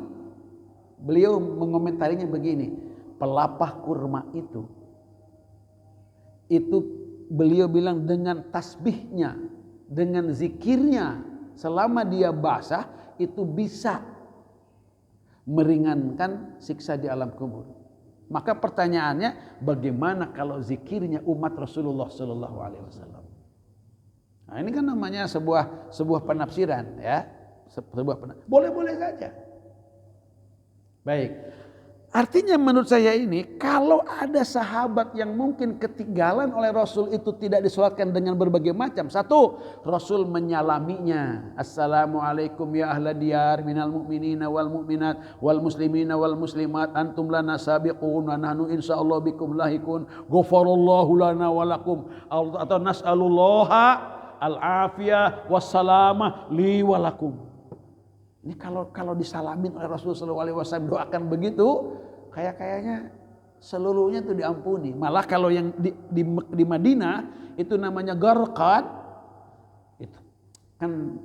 beliau mengomentarinya begini, pelapah kurma itu beliau bilang dengan tasbihnya, dengan zikirnya, selama dia basah itu bisa meringankan siksa di alam kubur. Maka pertanyaannya, bagaimana kalau zikirnya umat Rasulullah sallallahu alaihi wasallam? Nah, ini kan namanya sebuah penafsiran ya. Boleh-boleh saja. Baik. Artinya menurut saya ini, kalau ada sahabat yang mungkin ketinggalan oleh Rasul itu tidak disolatkan dengan berbagai macam. Satu, Rasul menyalaminya. Assalamualaikum ya ahla diyar minal mu'minina wal mu'minat wal muslimina wal muslimat antum lana sabiqun wa nahnu insyaallah bikum lahikun ghafarallahu lana walakum atau nas'alullaha al-afiyah wassalamah li walakum. Ini kalau disalamin oleh Rasulullah SAW doakan begitu, kayaknya seluruhnya itu diampuni. Malah kalau yang di Madinah itu namanya Gharqad, itu kan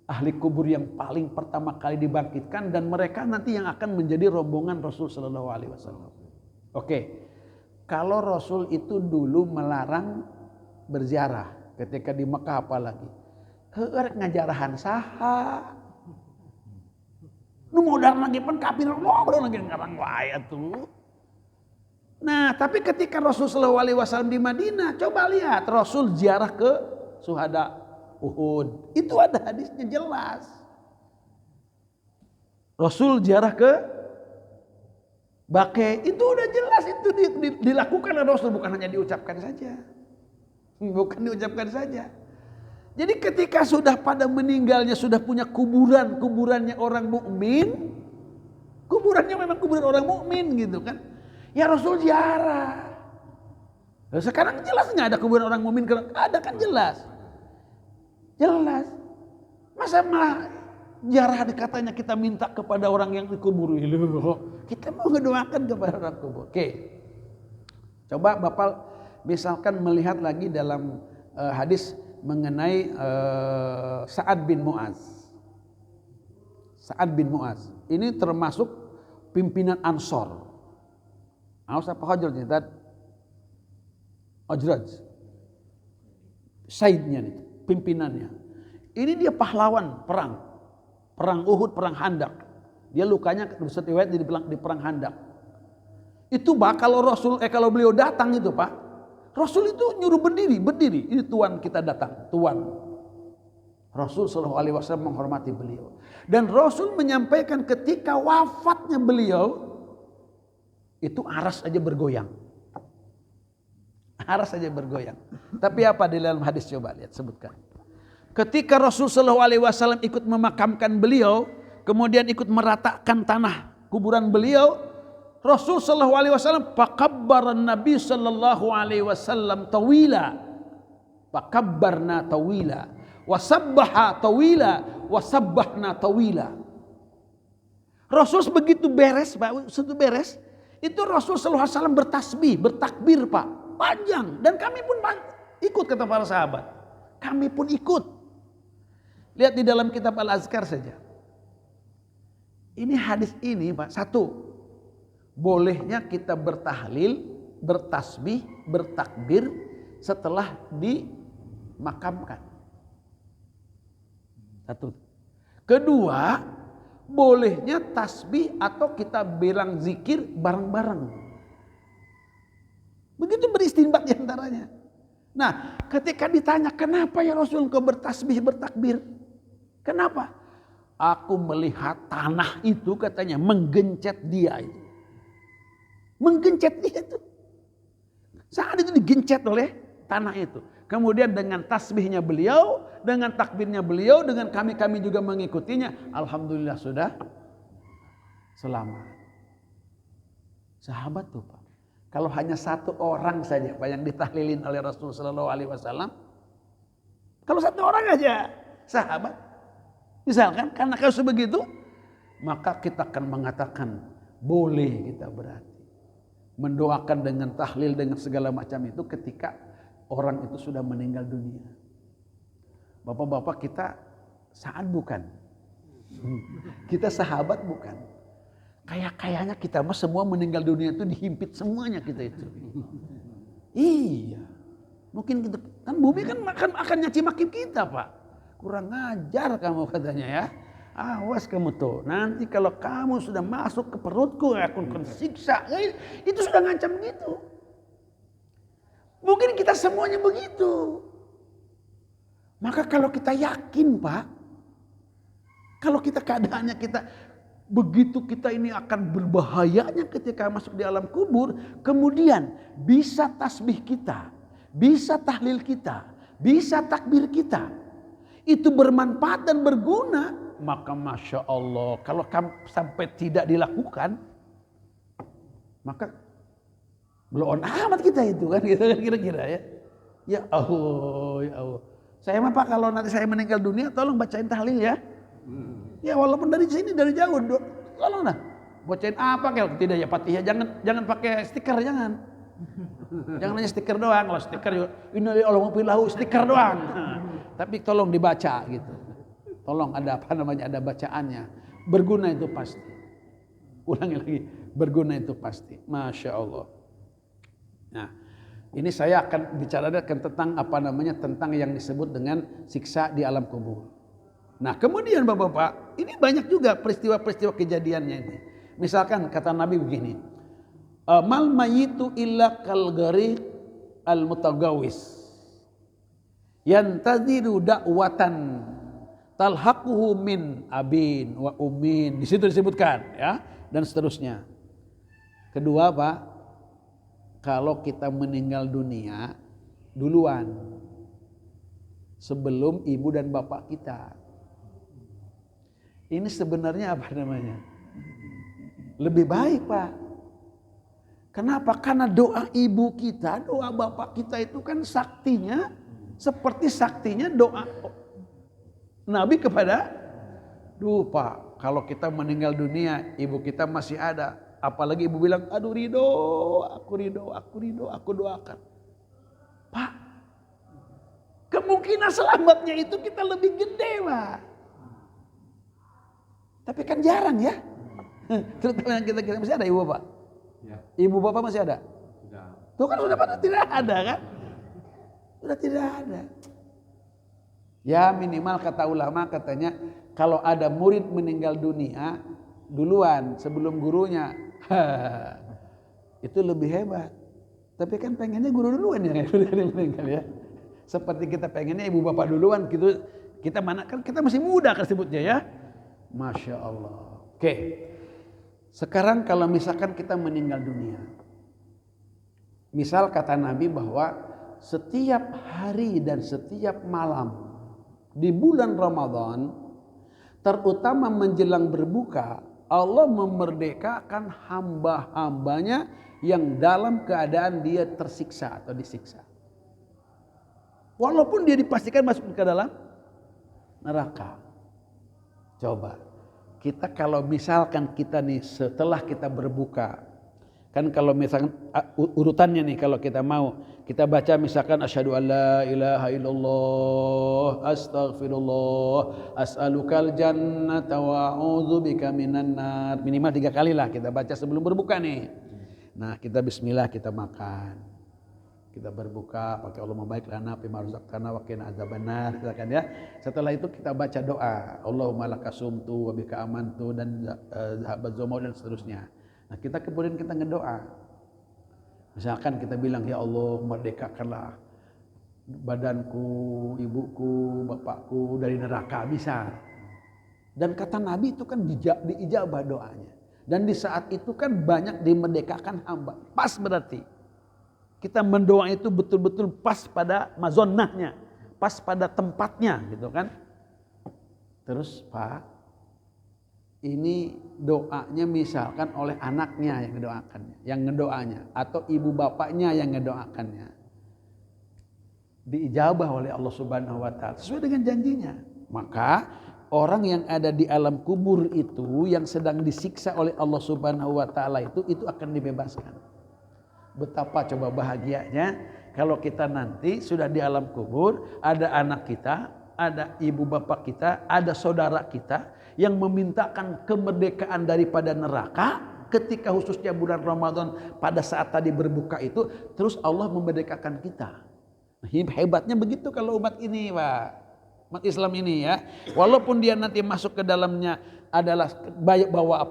ahli kubur yang paling pertama kali dibangkitkan, dan mereka nanti yang akan menjadi rombongan Rasul Sallallahu Alaihi Wasallam. Oke, kalau Rasul itu dulu melarang berziarah ketika di Mekah, apalagi heueur ngajarahan saha nu modal lagi pun kafir ngobrol lagi ngarang wae atuh. Nah, tapi ketika Rasul sallallahu alaihi wasallam di Madinah, coba lihat Rasul ziarah ke syuhada Uhud. Itu ada hadisnya jelas. Rasul ziarah ke Baqi, itu udah jelas, itu dilakukan oleh Rasul, bukan hanya diucapkan saja. Bukan diucapkan saja. Jadi ketika sudah pada meninggalnya, sudah punya kuburannya orang mukmin, kuburannya memang kuburan orang mukmin gitu kan. Ya Rasul ziarah. Sekarang jelas nggak ada kuburan orang mukmin? Ada kan jelas. Jelas. Masa malah ziarah katanya kita minta kepada orang yang dikubur. Kita mau ngedoakan kepada orang kubur. Oke. Coba Bapak misalkan melihat lagi dalam hadis mengenai Sa'ad bin Mu'az. Sa'ad bin Mu'az. Ini termasuk pimpinan Ansor. Aus apa Hajraj? Hajraj. Saidnya nih, pimpinannya. Ini dia pahlawan perang. Perang Uhud, perang Handak. Dia lukanya riwayat di perang Handak. Itu kalau kalau beliau datang itu Pak, Rasul itu nyuruh berdiri. Ini tuan kita datang, tuan. Rasul sallallahu alaihi wasallam menghormati beliau. Dan Rasul menyampaikan ketika wafatnya beliau, itu aras aja bergoyang. Aras aja bergoyang. Tapi apa di dalam hadis, coba lihat, sebutkan. Ketika Rasul sallallahu alaihi wasallam ikut memakamkan beliau, kemudian ikut meratakan tanah kuburan beliau, Rasul sallallahu alaihi wasallam fakabbaran Nabi sallallahu alaihi wasallam tawila. Fakabbarna tawila, wasabbaha tawila, wasabbahna tawila. Rasul begitu beres, Pak, begitu beres, itu Rasul sallallahu alaihi wasallam bertasbih, bertakbir, Pak, panjang, dan kami pun ikut, kata para sahabat. Kami pun ikut. Lihat di dalam kitab Al-Azkar saja. Ini hadis ini, Pak, satu, bolehnya kita bertahlil, bertasbih, bertakbir setelah dimakamkan. Satu. Kedua, bolehnya tasbih atau kita bilang zikir bareng-bareng. Begitu beristinbat diantaranya. Nah, ketika ditanya kenapa ya Rasul kau bertasbih, bertakbir? Kenapa? Aku melihat tanah itu, katanya, menggencet dia itu. Menggencet dia itu. Saat itu digencet oleh tanah itu. Kemudian dengan tasbihnya beliau, dengan takbirnya beliau, dengan kami juga mengikutinya, alhamdulillah sudah selamat. Sahabat tuh, Pak. Kalau hanya satu orang saja, Pak, yang ditahlilin oleh Rasulullah sallallahu alaihi wasallam. Kalau satu orang aja, sahabat, misalkan, karena kalau sebegitu, maka kita akan mengatakan boleh kita berarti mendoakan dengan tahlil, dengan segala macam itu ketika orang itu sudah meninggal dunia. Bapak-bapak, kita saat bukan, kita sahabat bukan. Kayaknya kita mah semua meninggal dunia itu dihimpit semuanya kita itu. Iya, mungkin kita, kan bumi kan akan nyaci maki kita, Pak. Kurang ngajar kamu, katanya ya. Awas kamu tuh, nanti kalau kamu sudah masuk ke perutku, aku akan siksa. Itu sudah ngancam gitu. Mungkin kita semuanya begitu. Maka kalau kita yakin, Pak, kalau kita keadaannya kita begitu, kita ini akan berbahayanya ketika masuk di alam kubur, kemudian bisa tasbih kita, bisa tahlil kita, bisa takbir kita, itu bermanfaat dan berguna, maka Masya Allah, kalau sampai tidak dilakukan, maka belum amat kita itu kan, gitu kan kira-kira ya. Ya Allah. Saya mah Pak, kalau nanti saya meninggal dunia, tolong bacain tahlil ya. Ya walaupun dari sini, dari jauh, tolong lah. Bacain apa kalau tidak ya Fatihah, jangan pakai stiker, jangan. Jangan hanya stiker doang. Kalau stiker innalillahi wa inna ilaihi stiker doang. Tapi tolong dibaca gitu. Tolong ada ada bacaannya. Berguna itu pasti. Ulangi lagi, berguna itu pasti. Masya Allah. Nah, ini saya akan bicarakan tentang tentang yang disebut dengan siksa di alam kubur. Nah, kemudian Bapak-bapak, ini banyak juga peristiwa-peristiwa kejadiannya ini. Misalkan kata Nabi begini, mal mayitu illa kal gariq al mutagawis yantaziru da'watan talhaquhu min abin wa ummin. Di situ disebutkan ya, dan seterusnya. Kedua, Pak, kalau kita meninggal dunia duluan sebelum ibu dan bapak kita. Ini sebenarnya apa namanya? Lebih baik, Pak. Kenapa? Karena doa ibu kita, doa bapak kita itu kan saktinya seperti saktinya doa Nabi kepada Pak, kalau kita meninggal dunia, ibu kita masih ada. Apalagi ibu bilang, aduh ridho, aku doakan. Pak, kemungkinan selamatnya itu kita lebih gede, Pak. Tapi kan jarang ya. Terutama yang kita masih ada ibu bapak. Ya. Ibu bapak masih ada? Sudah. Tuh kan sudah pada tidak ada kan? Sudah tidak ada. Ya minimal kata ulama katanya kalau ada murid meninggal dunia duluan sebelum gurunya, itu lebih hebat. Tapi kan pengennya guru duluan ya meninggal ya. Seperti kita pengennya ibu bapak duluan gitu. Kita mana kan kita masih muda kan sebutnya ya. Masya Allah. Oke. Sekarang kalau misalkan kita meninggal dunia. Misal kata Nabi bahwa setiap hari dan setiap malam di bulan Ramadan, terutama menjelang berbuka, Allah memerdekakan hamba-hambanya yang dalam keadaan dia tersiksa atau disiksa. Walaupun dia dipastikan masuk ke dalam neraka. Coba, kita kalau misalkan kita nih setelah kita berbuka, kan kalau misalkan urutannya nih kalau kita mau, kita baca misalkan asyhadu alla ilaha illallah, astaghfirullah, as'alukal jannata wa a'udzubika minan nar. Minimal 3 kali lah kita baca sebelum berbuka nih. Nah, kita bismillah, kita makan. Kita berbuka pakai Allahumma baik lana fi ma razaqtana wa qina adzabannar, misalkan ya. Setelah itu kita baca doa, Allahumma lakasumtu wa bika amantu dan zahabat zamau dan seterusnya. Nah, kita kemudian kita ngedoa. Misalkan kita bilang, ya Allah merdekakanlah badanku, ibuku, bapakku dari neraka, bisa. Dan kata Nabi itu kan diijabah doanya. Dan di saat itu kan banyak dimerdekakan hamba. Pas berarti. Kita mendoa itu betul-betul pas pada mazonnahnya. Pas pada tempatnya gitu kan. Terus Pak, ini doanya misalkan oleh anaknya yang ngedoanya, atau ibu bapaknya yang ngedoakannya, diijabah oleh Allah Subhanahu wa taala sesuai dengan janjinya. Maka orang yang ada di alam kubur itu yang sedang disiksa oleh Allah Subhanahu wa taala itu akan dibebaskan. Betapa coba bahagianya kalau kita nanti sudah di alam kubur, ada anak kita, ada ibu bapak kita, ada saudara kita yang memintakan kemerdekaan daripada neraka ketika khususnya bulan Ramadan pada saat tadi berbuka itu, terus Allah memerdekakan kita. Hebatnya begitu kalau umat ini, Pak. Umat Islam ini ya. Walaupun dia nanti masuk ke dalamnya adalah bawa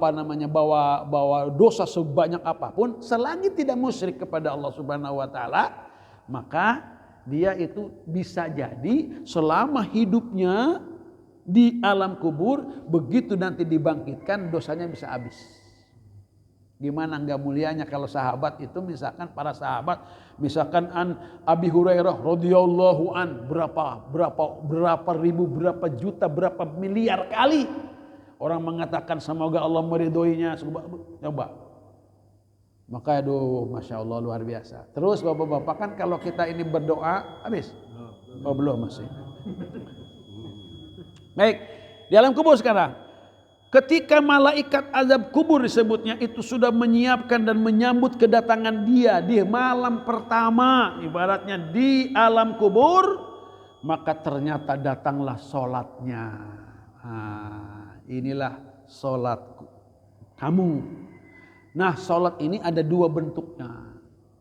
dosa sebanyak apapun, selagi tidak musyrik kepada Allah Subhanahu wa taala, maka dia itu bisa jadi selama hidupnya di alam kubur, begitu nanti dibangkitkan dosanya bisa habis. Gimana enggak mulianya kalau sahabat itu, misalkan para sahabat, misalkan an Abi Hurairah radhiyallahu an, berapa ribu, berapa juta, berapa miliar kali orang mengatakan semoga Allah meridhoinya. Coba. Maka aduh, Masya Allah luar biasa. Terus bapak-bapak kan kalau kita ini berdoa, habis? Oh belum masih. Baik, di alam kubur sekarang. Ketika malaikat azab kubur disebutnya itu sudah menyiapkan dan menyambut kedatangan dia di malam pertama, ibaratnya di alam kubur, maka ternyata datanglah sholatnya. Inilah sholat kamu. Nah, sholat ini ada dua bentuknya.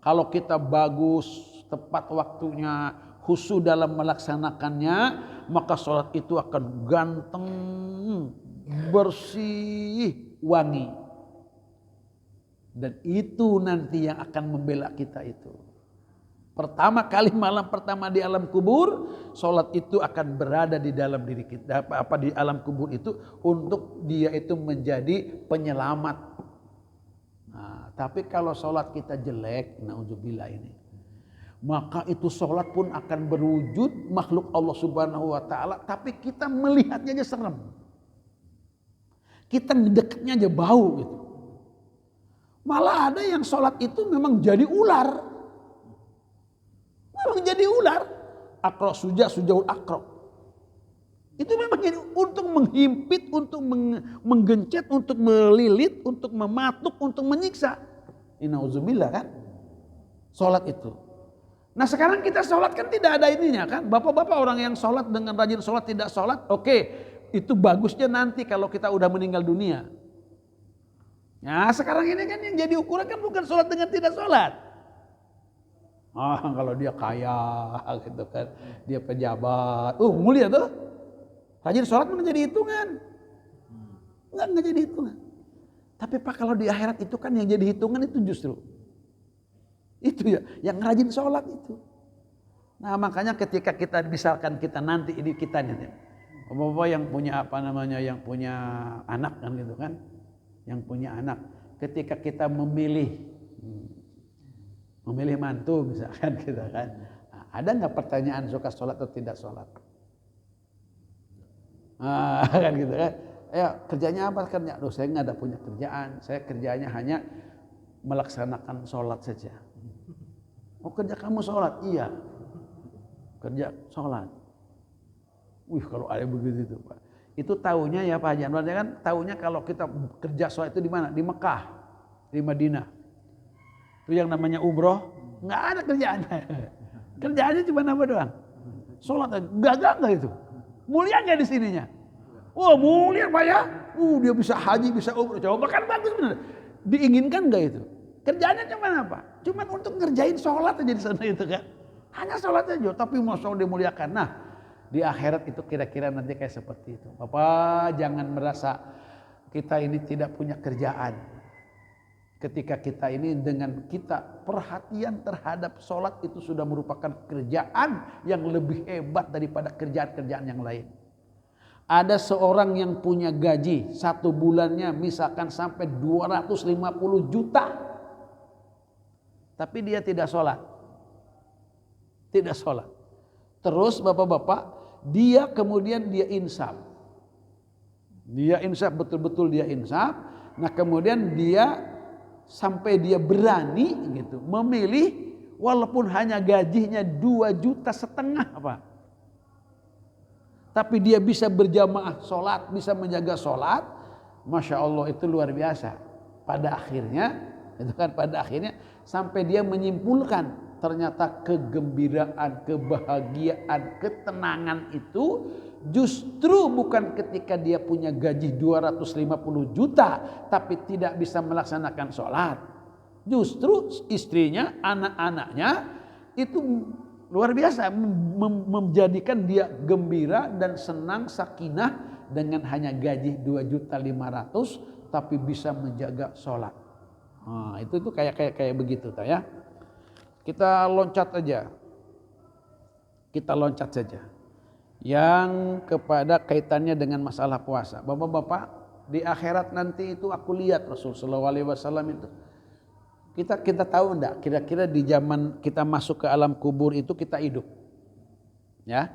Kalau kita bagus, tepat waktunya, khusyuk dalam melaksanakannya, maka sholat itu akan ganteng, bersih, wangi. Dan itu nanti yang akan membela kita itu. Pertama kali malam pertama di alam kubur, sholat itu akan berada di dalam diri kita. Di alam kubur itu untuk dia itu menjadi penyelamat. Nah, tapi kalau sholat kita jelek, na'udzubillah ini, maka itu sholat pun akan berwujud makhluk Allah Subhanahu wa ta'ala, tapi kita melihatnya aja serem. Kita ngedekatnya aja bau gitu. Malah ada yang sholat itu memang jadi ular. Memang jadi ular. Akro sujaul akro. Itu memang jadi untuk menghimpit, untuk menggencet, untuk melilit, untuk mematuk, untuk menyiksa. Innauzubillah kan. Sholat itu. Nah sekarang kita sholat kan tidak ada ininya kan. Bapak-bapak orang yang sholat dengan rajin sholat tidak sholat. Oke. Itu bagusnya nanti kalau kita udah meninggal dunia. Nah sekarang ini kan yang jadi ukuran kan bukan sholat dengan tidak sholat. Kalau dia kaya gitu kan, dia pejabat, mulia tuh. Rajin sholat menjadi hitungan. Enggak jadi hitungan. Tapi Pak kalau di akhirat itu kan yang jadi hitungan itu justru. Itu ya, yang rajin sholat itu. Nah makanya ketika kita misalkan kita nanti ini kita nih. Bapak yang punya yang punya anak kan gitu kan, yang punya anak, ketika kita memilih mantu misalkan gitu kan, ada nggak pertanyaan suka sholat atau tidak sholat? Kan gitu kan, ya kerjanya apa kerja? Loh saya nggak ada punya kerjaan, saya kerjanya hanya melaksanakan sholat saja. Oh kerja kamu sholat? Iya, kerja sholat. Kalau ada begitu itu Pak. Itu taunya ya Pak Haji Anwar kan, taunya kalau kita kerja sholat itu di mana? Di Mekah, di Madinah. Itu yang namanya umroh, nggak ada kerjaannya. Kerjaannya cuma apa doang? Sholat, gagal nggak itu? Mulia nggak di sininya? Mulia Pak ya. Dia bisa haji, bisa umroh. Coba kan bagus bener. Diinginkan nggak itu? Kerjaannya cuma apa? Cuma untuk ngerjain sholat aja di sana itu kan. Hanya sholat aja, tapi masya Allah dimuliakan. Nah, di akhirat itu kira-kira nanti kayak seperti itu. Bapak jangan merasa kita ini tidak punya kerjaan. Ketika kita ini dengan kita perhatian terhadap sholat itu sudah merupakan kerjaan yang lebih hebat daripada kerjaan-kerjaan yang lain. Ada seorang yang punya gaji satu bulannya misalkan sampai 250 juta. Tapi dia tidak sholat. Tidak sholat. Terus bapak-bapak, dia kemudian dia insaf. Dia insaf, betul-betul dia insaf. Nah kemudian dia sampai dia berani gitu memilih walaupun hanya gajinya 2,5 juta Pak. Tapi dia bisa berjamaah sholat, bisa menjaga sholat. Masya Allah itu luar biasa. Pada akhirnya sampai dia menyimpulkan ternyata kegembiraan, kebahagiaan, ketenangan itu justru bukan ketika dia punya gaji 250 juta tapi tidak bisa melaksanakan sholat. Justru istrinya, anak-anaknya itu luar biasa menjadikan dia gembira dan senang sakinah dengan hanya gaji 2.500.000 tapi bisa menjaga sholat. Itu kayak begitu ya. Kita loncat saja. Yang kepada kaitannya dengan masalah puasa. Bapak-bapak, di akhirat nanti itu aku lihat Rasulullah SAW itu. Kita tahu enggak kira-kira di zaman kita masuk ke alam kubur itu kita hidup. Ya.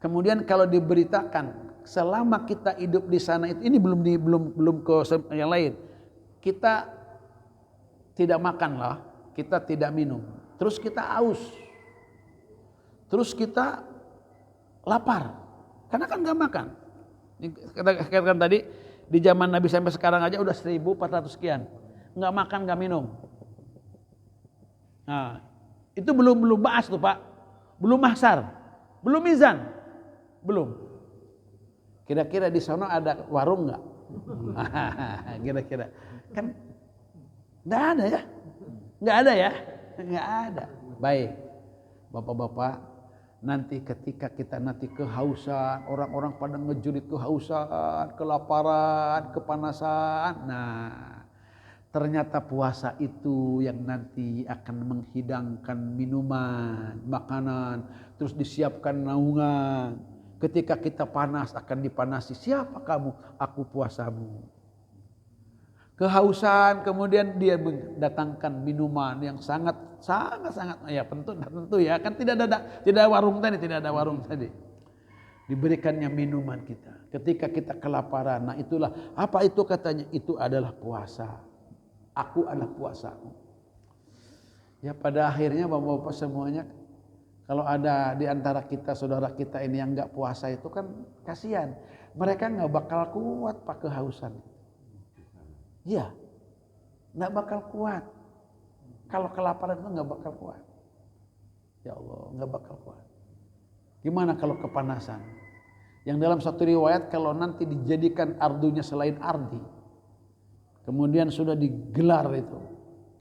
Kemudian kalau diberitakan selama kita hidup di sana itu ini belum ke yang lain. Kita tidak makan lah, kita tidak minum. Terus kita haus. Terus kita lapar. Karena kan gak makan. Katakan tadi Di zaman Nabi sampai sekarang aja udah 1400 sekian. Nggak makan, nggak minum. Nah, itu belum bahas tuh Pak. Belum mahsar, belum mizan, belum. Kira-kira di sana ada warung nggak? Kira-kira kan nggak ada ya, nggak ada ya, nggak ada. Baik, bapak-bapak, nanti ketika kita nanti kehausan, orang-orang pada ngejurit kehausan, kelaparan, kepanasan. Nah, ternyata puasa itu yang nanti akan menghidangkan minuman, makanan, terus disiapkan naungan. Ketika kita panas akan dipanasi. Siapa kamu? Aku puasamu. Kehausan, kemudian dia mendatangkan minuman yang sangat ya tentu ya, kan tidak ada warung tadi. Diberikannya minuman kita. Ketika kita kelaparan, nah itulah apa itu katanya? Itu adalah puasa. Aku adalah puasamu. Ya pada akhirnya bapak-bapak semuanya, kalau ada di antara kita, saudara kita ini yang nggak puasa itu kan kasihan. Mereka nggak bakal kuat pak kehausan. Iya, nggak bakal kuat. Kalau kelaparan itu nggak bakal kuat. Ya Allah, nggak bakal kuat. Gimana kalau kepanasan? Yang dalam satu riwayat kalau nanti dijadikan ardunya selain ardi, kemudian sudah digelar itu,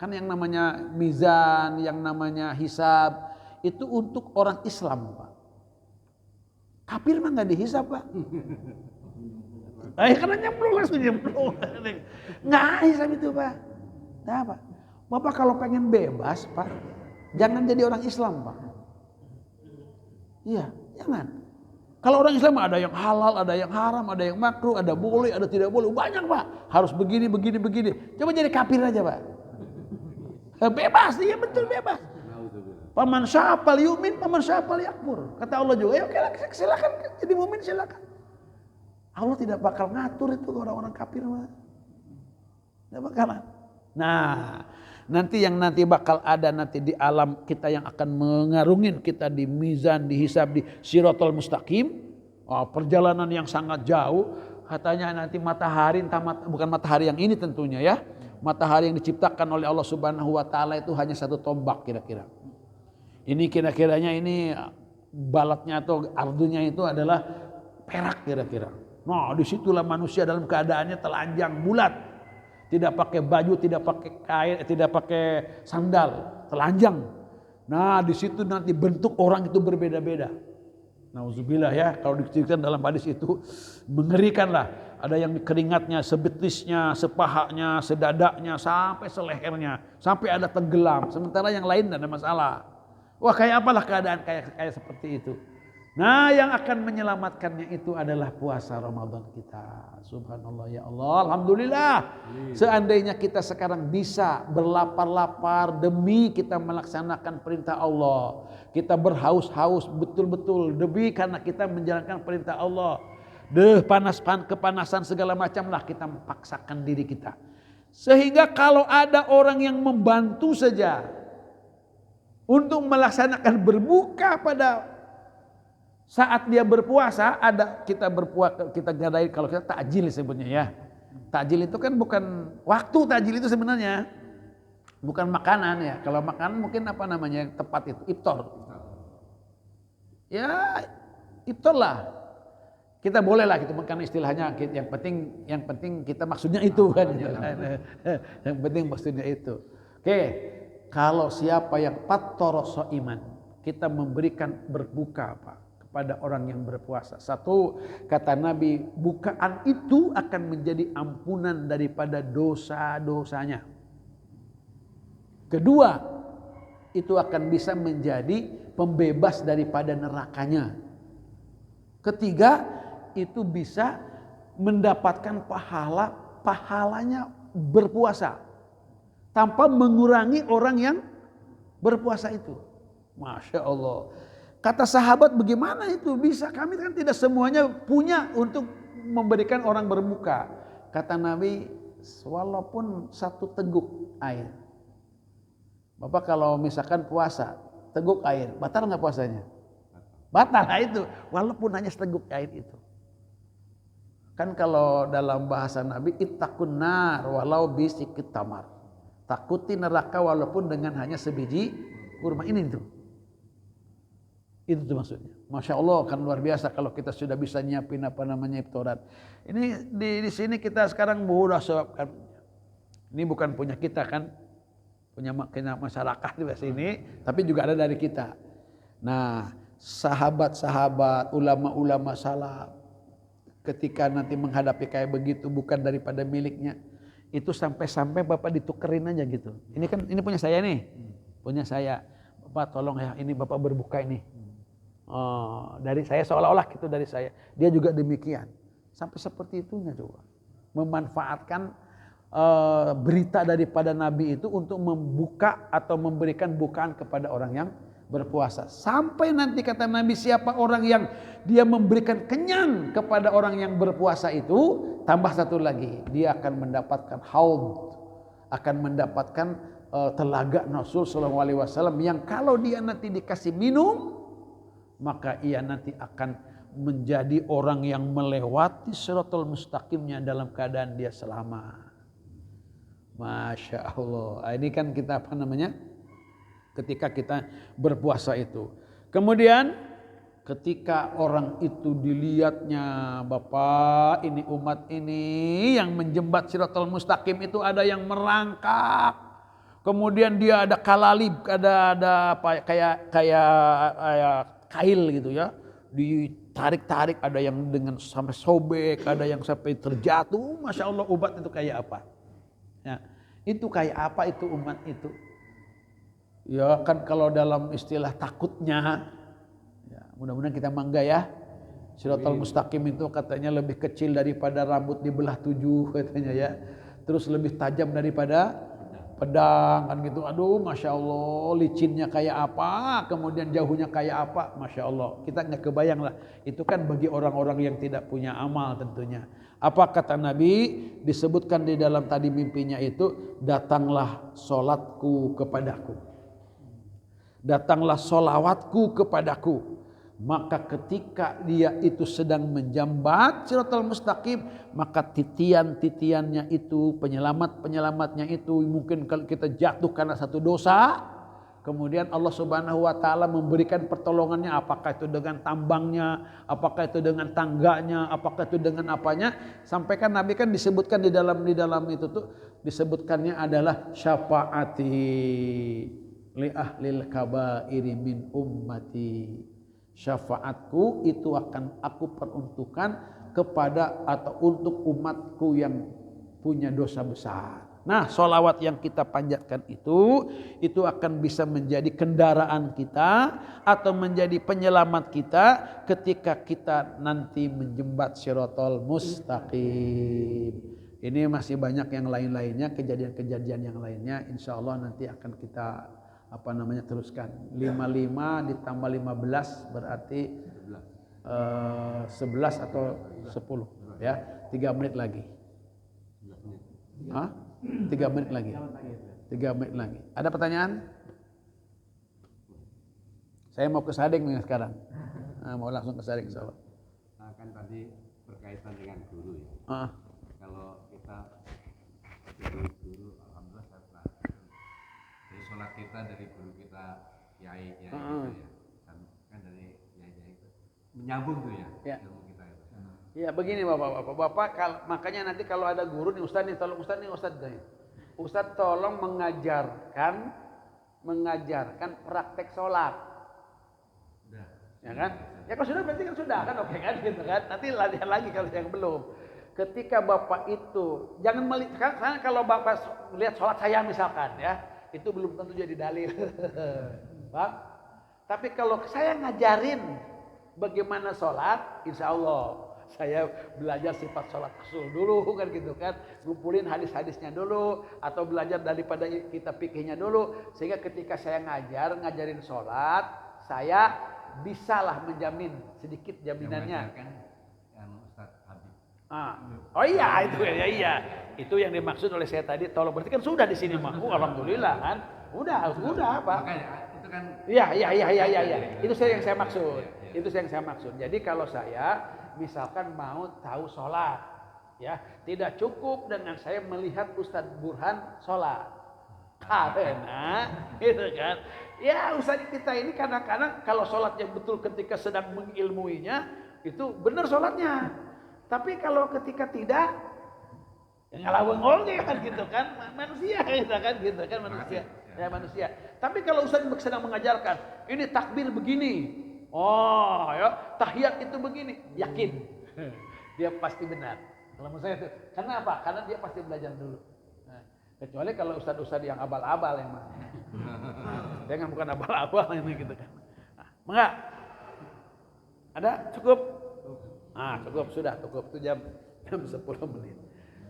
kan yang namanya mizan, yang namanya hisab, itu untuk orang Islam Pak. Kafir mah nggak dihisab Pak. Karena nyemplung langsung nyemplung. Nggak hisab itu Pak. Nah, Pak. Bapak kalau pengen bebas Pak, jangan jadi orang Islam Pak. Iya, jangan. Kalau orang Islam ada yang halal, ada yang haram, ada yang makruh, ada boleh, ada tidak boleh. Banyak Pak. Harus begini. Coba jadi kafir aja Pak. Bebas, iya betul bebas. Paman syafal yumin, paman syafal yakfur. Kata Allah juga, ya oke silakan jadi mumin silakan. Allah tidak bakal ngatur itu orang-orang kafir mah. Tidak bakalan. Nah, nanti yang nanti bakal ada nanti di alam kita yang akan mengarungin kita di mizan, di hisab, di siratal mustaqim. Perjalanan yang sangat jauh. Katanya nanti matahari, bukan matahari yang ini tentunya ya. Matahari yang diciptakan oleh Allah Subhanahu wa taala itu hanya satu tombak kira-kira. Ini kira-kiranya ini balatnya atau ardunya itu adalah perak kira-kira. Nah, disitulah manusia dalam keadaannya telanjang bulat, tidak pakai baju, tidak pakai kain, tidak pakai sandal, telanjang. Nah, di situ nanti bentuk orang itu berbeda-beda. Nauzubillah ya, kalau diceritakan dalam hadis itu mengerikan lah. Ada yang keringatnya sebetisnya, sepahanya, sedadaknya, sampai selehernya, sampai ada tenggelam. Sementara yang lain tidak ada masalah. Wah, kayak apalah keadaan kayak seperti itu. Nah, yang akan menyelamatkannya itu adalah puasa Ramadan kita. Subhanallah ya Allah, alhamdulillah. Seandainya kita sekarang bisa berlapar-lapar demi kita melaksanakan perintah Allah. Kita berhaus-haus betul-betul demi karena kita menjalankan perintah Allah. Kepanasan segala macam lah kita memaksakan diri kita. Sehingga kalau ada orang yang membantu saja untuk melaksanakan berbuka pada saat dia berpuasa, ada kita berpuasa, kita ngadain kalau kita takjil sebutnya ya. Takjil itu kan bukan waktu, takjil itu sebenarnya bukan makanan ya. Kalau makanan mungkin apa namanya tepat itu iftar. Ya iftar lah. Kita boleh lah gitu makan istilahnya. Yang penting kita maksudnya itu kan. Yang penting maksudnya itu. Oke, kalau siapa yang fattara shaiman, kita memberikan berbuka Pak pada orang yang berpuasa. Satu, kata Nabi, bukaan itu akan menjadi ampunan daripada dosa-dosanya. Kedua, itu akan bisa menjadi pembebas daripada nerakanya. Ketiga, itu bisa mendapatkan pahalanya berpuasa tanpa mengurangi orang yang berpuasa itu. Masya Allah. Kata sahabat, bagaimana itu bisa? Kami kan tidak semuanya punya untuk memberikan orang berbuka. Kata Nabi, walaupun satu teguk air. Bapak kalau misalkan puasa, teguk air, batal nggak puasanya? Batal lah itu, walaupun hanya seteguk air itu. Kan kalau dalam bahasa Nabi, ittaqun nar walau bisikit tamar. Takuti neraka walaupun dengan hanya sebiji kurma. Ini tuh. Itu tuh maksudnya. Masya Allah, kan luar biasa kalau kita sudah bisa nyiapin iftarat. Ini di sini kita sekarang mudah sebabkan. Ini bukan punya kita kan, punya masyarakat di sini, tapi juga ada dari kita. Nah, sahabat-sahabat, ulama-ulama salaf, ketika nanti menghadapi kayak begitu bukan daripada miliknya, itu sampai-sampai Bapak ditukerin aja gitu. Ini kan ini punya saya nih, punya saya. Bapak tolong ya, ini Bapak berbuka ini. Oh, dari saya seolah-olah gitu dari saya. Dia juga demikian. Sampai seperti itunya coba. Memanfaatkan berita daripada Nabi itu untuk membuka atau memberikan bukaan kepada orang yang berpuasa. Sampai nanti kata Nabi, siapa orang yang dia memberikan kenyang kepada orang yang berpuasa itu, tambah satu lagi, dia akan mendapatkan haud, akan mendapatkan telaga Rasul sallallahu alaihi wasallam yang kalau dia nanti dikasih minum, maka ia nanti akan menjadi orang yang melewati shiratal mustaqimnya dalam keadaan dia selamat. Masya Allah. Ini kan kita ketika kita berpuasa itu. Kemudian ketika orang itu dilihatnya, Bapak, ini umat ini yang menjembat Shiratal Mustaqim itu ada yang merangkak. Kemudian dia ada kalalib, ada apa kayak kail gitu ya. Ditarik-tarik, ada yang dengan sampai sobek, ada yang sampai terjatuh. Masya Allah, umat itu kayak apa? Ya, itu kayak apa itu umat itu? Ya kan kalau dalam istilah takutnya, ya, mudah-mudahan kita mangga ya. Shiratal Mustaqim itu katanya lebih kecil daripada rambut dibelah 7 katanya ya. Terus lebih tajam daripada pedang kan gitu. Aduh, Masya Allah, licinnya kayak apa, kemudian jauhnya kayak apa, Masya Allah. Kita nggak kebayang lah. Itu kan bagi orang-orang yang tidak punya amal tentunya. Apa kata Nabi? Disebutkan di dalam tadi mimpinya itu, datanglah solatku kepadaku. Datanglah solawatku kepadaku. Maka ketika dia itu sedang menjambat Shiratal Mustaqim, maka titian-titiannya itu, penyelamat-penyelamatnya itu, mungkin kalau kita jatuh karena satu dosa, kemudian Allah Subhanahu wa taala memberikan pertolongannya, apakah itu dengan tambangnya, apakah itu dengan tangganya, apakah itu dengan apanya, sampai kan Nabi kan disebutkan di dalam itu tuh disebutkannya adalah syafaati li ahlil kabairi min ummati. Syafaatku itu akan aku peruntukkan kepada atau untuk umatku yang punya dosa besar. Nah, sholawat yang kita panjatkan itu akan bisa menjadi kendaraan kita atau menjadi penyelamat kita ketika kita nanti menjembat Shiratal Mustaqim. Ini masih banyak yang lain-lainnya, kejadian-kejadian yang lainnya. Insya Allah nanti akan kita teruskan. 55 ditambah 15 berarti 11 atau 10 ya. 3 menit lagi. 3 menit lagi. 3 menit lagi. Ada pertanyaan? Saya mau ke Sading nih sekarang. Mau langsung ke Sading insyaallah. Kan tadi berkaitan dengan guru ya. Kalau kita guru alhamdulillah saya pernah. Jadi sholat kita dari guru kita kiai gitu ya. Kan dari kiai itu menyambung tuh ya. Ilmu kita itu. Ya begini Bapak, makanya nanti kalau ada guru nih Ustaz nih, tolong Ustaz nih Ustaz tolong mengajarkan praktek sholat. Udah. Ya kan? Ya kalau sudah berarti kan sudah kan, oke kan gitu kan. Nanti latihan lagi kalau yang belum. Ketika Bapak itu jangan melihat, karena kalau Bapak lihat sholat saya misalkan ya, itu belum tentu jadi dalil. Pak. Tapi kalau saya ngajarin bagaimana sholat, insya Allah saya belajar sifat sholat Rasul dulu kan gitu kan, ngumpulin hadis-hadisnya dulu atau belajar daripada kitab fikihnya dulu, sehingga ketika saya ngajarin sholat, saya bisalah menjamin sedikit jaminannya. Oh iya itu ya iya. Itu yang dimaksud oleh saya tadi, tolong berarti kan sudah di sini mah. Alhamdulillah kan. Udah Pak. Makanya itu kan Iya. Itu yang saya maksud. Itu yang saya maksud. Jadi kalau saya misalkan mau tahu sholat, ya tidak cukup dengan saya melihat Ustadz Burhan sholat, karena gitu kan, ya Ustadz kita ini kadang-kadang kalau sholatnya betul ketika sedang mengilmuinya itu benar sholatnya, tapi kalau ketika tidak ya ngalaweng kan gitu kan, manusia gitu kan manusia. Ya manusia. Tapi kalau Ustaz sedang mengajarkan, ini takbir begini. Oh, ya, tahiyat itu begini. Yakin. Dia pasti benar. Kalau menurut saya itu. Karena apa? Karena dia pasti belajar dulu. Nah, kecuali kalau ustaz-ustaz yang abal-abal yang mana. Jangan bukan abal-abal ini gitu kan. Nah, enggak. Ada? Cukup? Ah, cukup sudah, cukup. Itu jam 10 menit.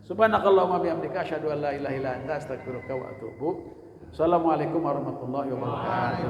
Subhanakallahumma bihamdika asyhadu an la ilaha illa anta astaghfiruka wa atubu. Assalamualaikum warahmatullahi wabarakatuh.